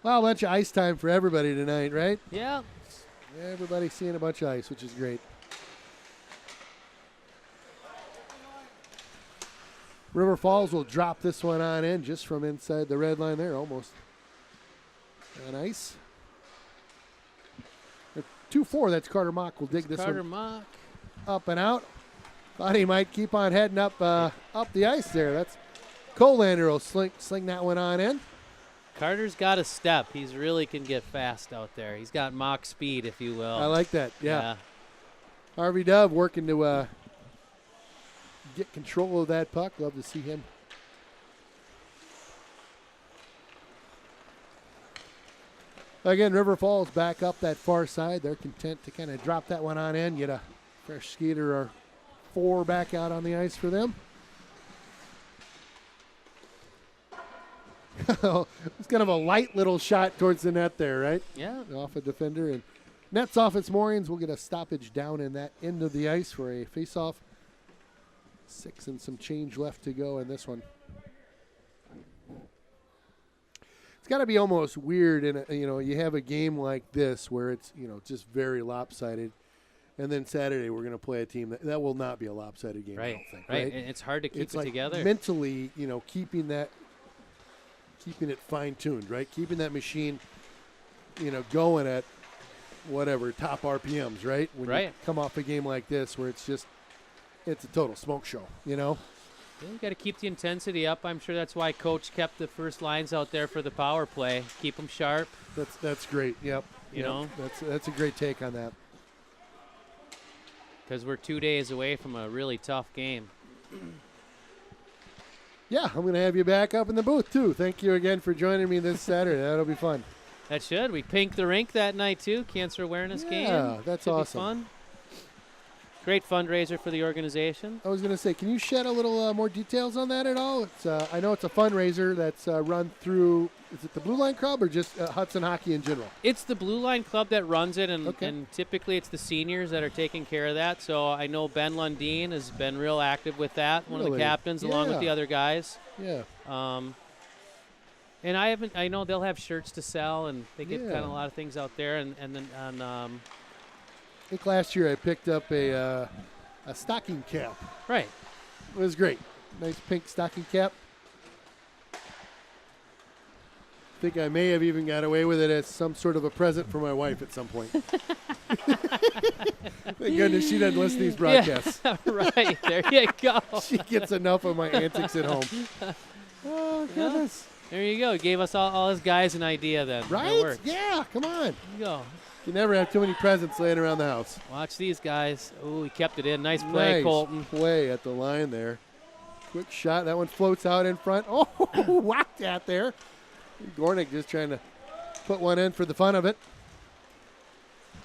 A: Well, a bunch of ice time for everybody tonight, right?
B: Yeah.
A: Everybody's seeing a bunch of ice, which is great. River Falls will drop this one on in just from inside the red line there, almost on ice. 2-4, that's Carter Mock will dig this
B: Carter
A: one
B: Mock.
A: up and out. Thought he might keep on heading up up the ice there. That's Colander will sling that one on in.
B: Carter's got a step. He's really can get fast out there. He's got Mock speed, if you will.
A: I like that, yeah. Harvey Dove working to get control of that puck. Love to see him. Again, River Falls back up that far side. They're content to kind of drop that one on in. Get a fresh skater or 4 back out on the ice for them. It's kind of a light little shot towards the net there, right?
B: Yeah.
A: Off a defender. And nets off its moorings. We'll get a stoppage down in that end of the ice for a face-off. 6 and some change left to go in this one. It's got to be almost weird, you have a game like this where it's, just very lopsided. And then Saturday we're going to play a team that will not be a lopsided game, I don't think.
B: Right. And it's hard to keep
A: It's
B: it
A: like
B: together.
A: mentally, keeping it fine-tuned, right? Keeping that machine, going at whatever, top RPMs, right? When you come off a game like this where it's a total smoke show,
B: Yeah, you got to keep the intensity up. I'm sure that's why Coach kept the first lines out there for the power play. Keep them sharp.
A: That's great. Yep.
B: You know?
A: That's a great take on that.
B: Because we're 2 days away from a really tough game.
A: Yeah, I'm going to have you back up in the booth, too. Thank you again for joining me this Saturday. That'll be fun.
B: That should. We pinked the rink that night, too. Cancer awareness game.
A: Yeah, that's
B: should
A: awesome.
B: Be fun. Great fundraiser for the organization.
A: I was going to say, can you shed a little more details on that at all? It's I know it's a fundraiser that's run through, is it the Blue Line Club or just Hudson Hockey in general?
B: It's the Blue Line Club that runs it, and,
A: Okay.
B: and typically it's the seniors that are taking care of that. So I know Ben Lundeen has been real active with that, one of the
A: Really?
B: captains, along with the
A: Yeah.
B: other guys.
A: Yeah.
B: And I know they'll have shirts to sell, and they get
A: Yeah.
B: kind of a lot of things out there. And then
A: I think last year I picked up a stocking cap.
B: right.
A: It was great. Nice pink stocking cap. think I may have even got away with it as some sort of a present for my wife at some point. Thank goodness she doesn't listen to these broadcasts.
B: Yeah, right, there you go.
A: She gets enough of my antics at home. Oh, goodness.
B: There you go. Gave us all his guys an idea then. That
A: Right?
B: works.
A: Yeah, come on.
B: There you go.
A: You never have too many presents laying around the house.
B: Watch these guys. Oh, he kept it in. Nice play, Colton.
A: Play at the line there. Quick shot. That one floats out in front. Oh, whacked that there. Gornick just trying to put one in for the fun of it.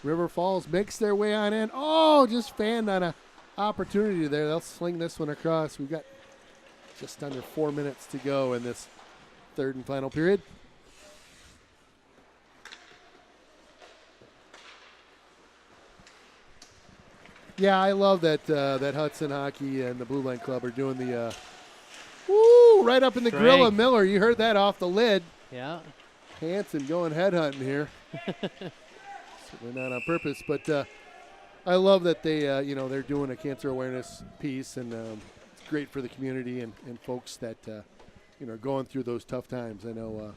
A: River Falls makes their way on in. Oh, just fanned on a opportunity there. They'll sling this one across. We've got just under 4 minutes to go in this third and final period. Yeah, I love that that Hudson Hockey and the Blue Line Club are doing the right up in the grill of Miller. You heard that off the lid.
B: Yeah.
A: Hanson going headhunting here. Certainly not on purpose, but I love that they they're doing a cancer awareness piece, and it's great for the community and folks that are going through those tough times. I know.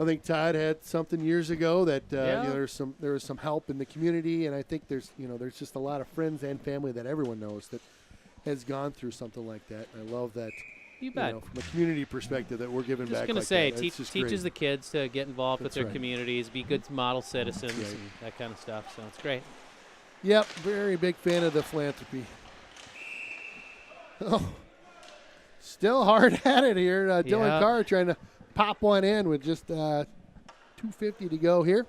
A: I think Todd had something years ago that there was some help in the community, and I think there's just a lot of friends and family that everyone knows that has gone through something like that. I love that.
B: You bet.
A: From a community perspective, that we're giving back.
B: Just going to
A: like
B: say,
A: that.
B: teaches
A: great.
B: the kids to get involved with
A: That's
B: their
A: right.
B: communities, be good model citizens,
A: Right.
B: and that kind of stuff. So it's great.
A: Yep, very big fan of the philanthropy. Oh, still hard at it here. Dylan
B: Yeah.
A: Carr trying to pop one in with just 2:50 to go here.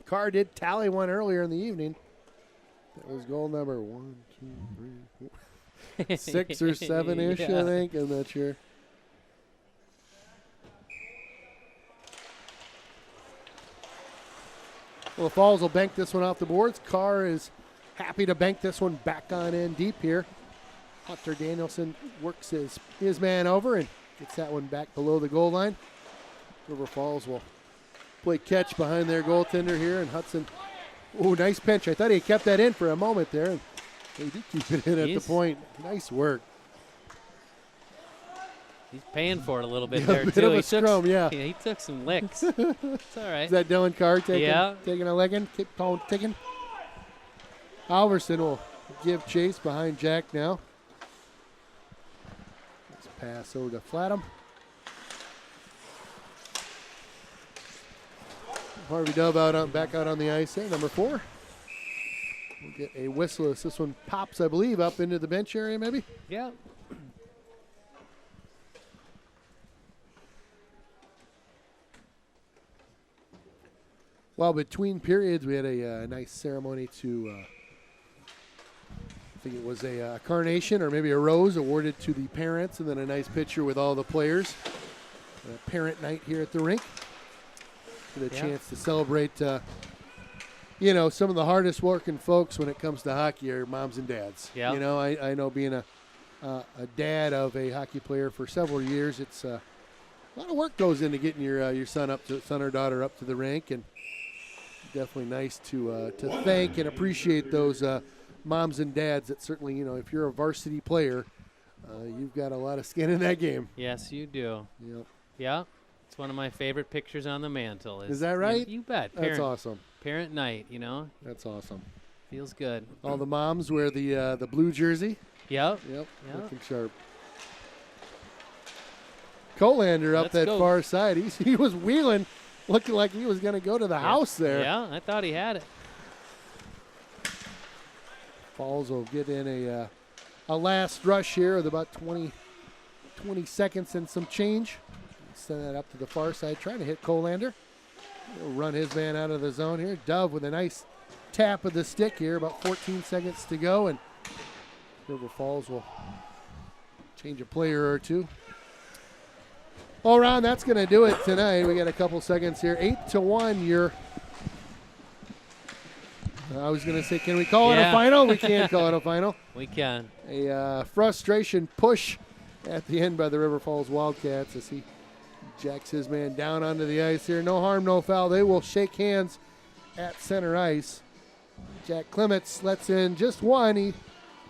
A: Carr did tally one earlier in the evening. That was goal number 1, 2, 3, 4, 6 or 7-ish,
B: Yeah.
A: I think. I'm not sure. Well, the Falls will bank this one off the boards. Carr is happy to bank this one back on in deep here. Hunter Danielson works his man over and gets that one back below the goal line. River Falls will play catch behind their goaltender here, and Hudson. Oh, nice pinch. I thought he kept that in for a moment there, and he did keep it in at the point. Nice work.
B: He's paying for it a little bit
A: Yeah,
B: there,
A: a bit
B: too.
A: of a scrum, yeah.
B: He took some licks. It's all right.
A: Is that Dylan Carr taking
B: Yeah.
A: a legging? Keep on ticking. Alverson will give chase behind Jack now. Let's pass over to Flatham. Harvey Dove back out on the ice there, number 4. We'll get a whistle as this one pops, I believe, up into the bench area maybe.
B: Yeah.
A: Well, between periods, we had a nice ceremony to, I think it was a carnation or maybe a rose awarded to the parents, and then a nice picture with all the players. A parent night here at the rink. Get a chance to celebrate, some of the hardest working folks when it comes to hockey are moms and dads.
B: Yeah.
A: I know being a dad of a hockey player for several years, it's a lot of work goes into getting your son or daughter up to the rink, and definitely nice to thank and appreciate those moms and dads that certainly, if you're a varsity player, you've got a lot of skin in that game.
B: Yes, you do.
A: Yep.
B: Yeah. It's one of my favorite pictures on the mantle.
A: Is that right?
B: You bet.
A: That's awesome.
B: Parent night,
A: That's awesome.
B: Feels good.
A: All the moms wear the blue jersey.
B: Yep.
A: Yep.
B: Yep.
A: Looking sharp. Colander up
B: Let's
A: that
B: go.
A: far side. He was wheeling, looking like he was going to go to the house there.
B: Yeah, I thought he had it.
A: Falls will get in a last rush here with about 20 seconds and some change. Send that up to the far side, trying to hit Colander. He'll run his man out of the zone here. Dove with a nice tap of the stick here. About 14 seconds to go, and River Falls will change a player or two. All around, that's going to do it tonight. We got a couple seconds here. 8-1. I was going to say, can we call it a final? We can call it a final.
B: We can.
A: A frustration push at the end by the River Falls Wildcats as he jacks his man down onto the ice here. No harm, no foul. They will shake hands at center ice. Jack Clements lets in just one. He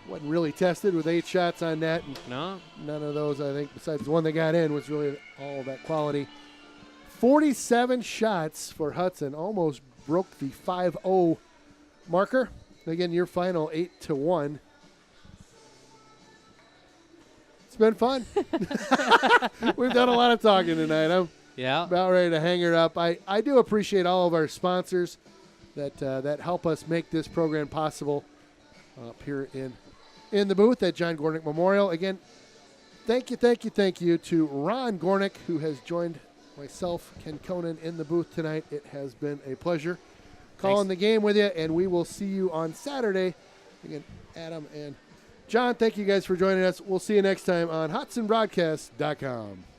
A: wasn't really tested with 8 shots on net. And
B: No.
A: none of those, I think, besides the one that got in, was really all that quality. 47 shots for Hudson. Almost broke the 5-0 marker. Again, your final 8-1. It's been fun. We've done a lot of talking tonight. I'm about ready to hang her up. I do appreciate all of our sponsors that help us make this program possible up here in the booth at John Gornick Memorial. Again, thank you to Ron Gornick, who has joined myself, Ken Conan, in the booth tonight. It has been a pleasure calling the game with you, and we will see you on Saturday. Again, Adam and John, thank you guys for joining us. We'll see you next time on HudsonBroadcast.com.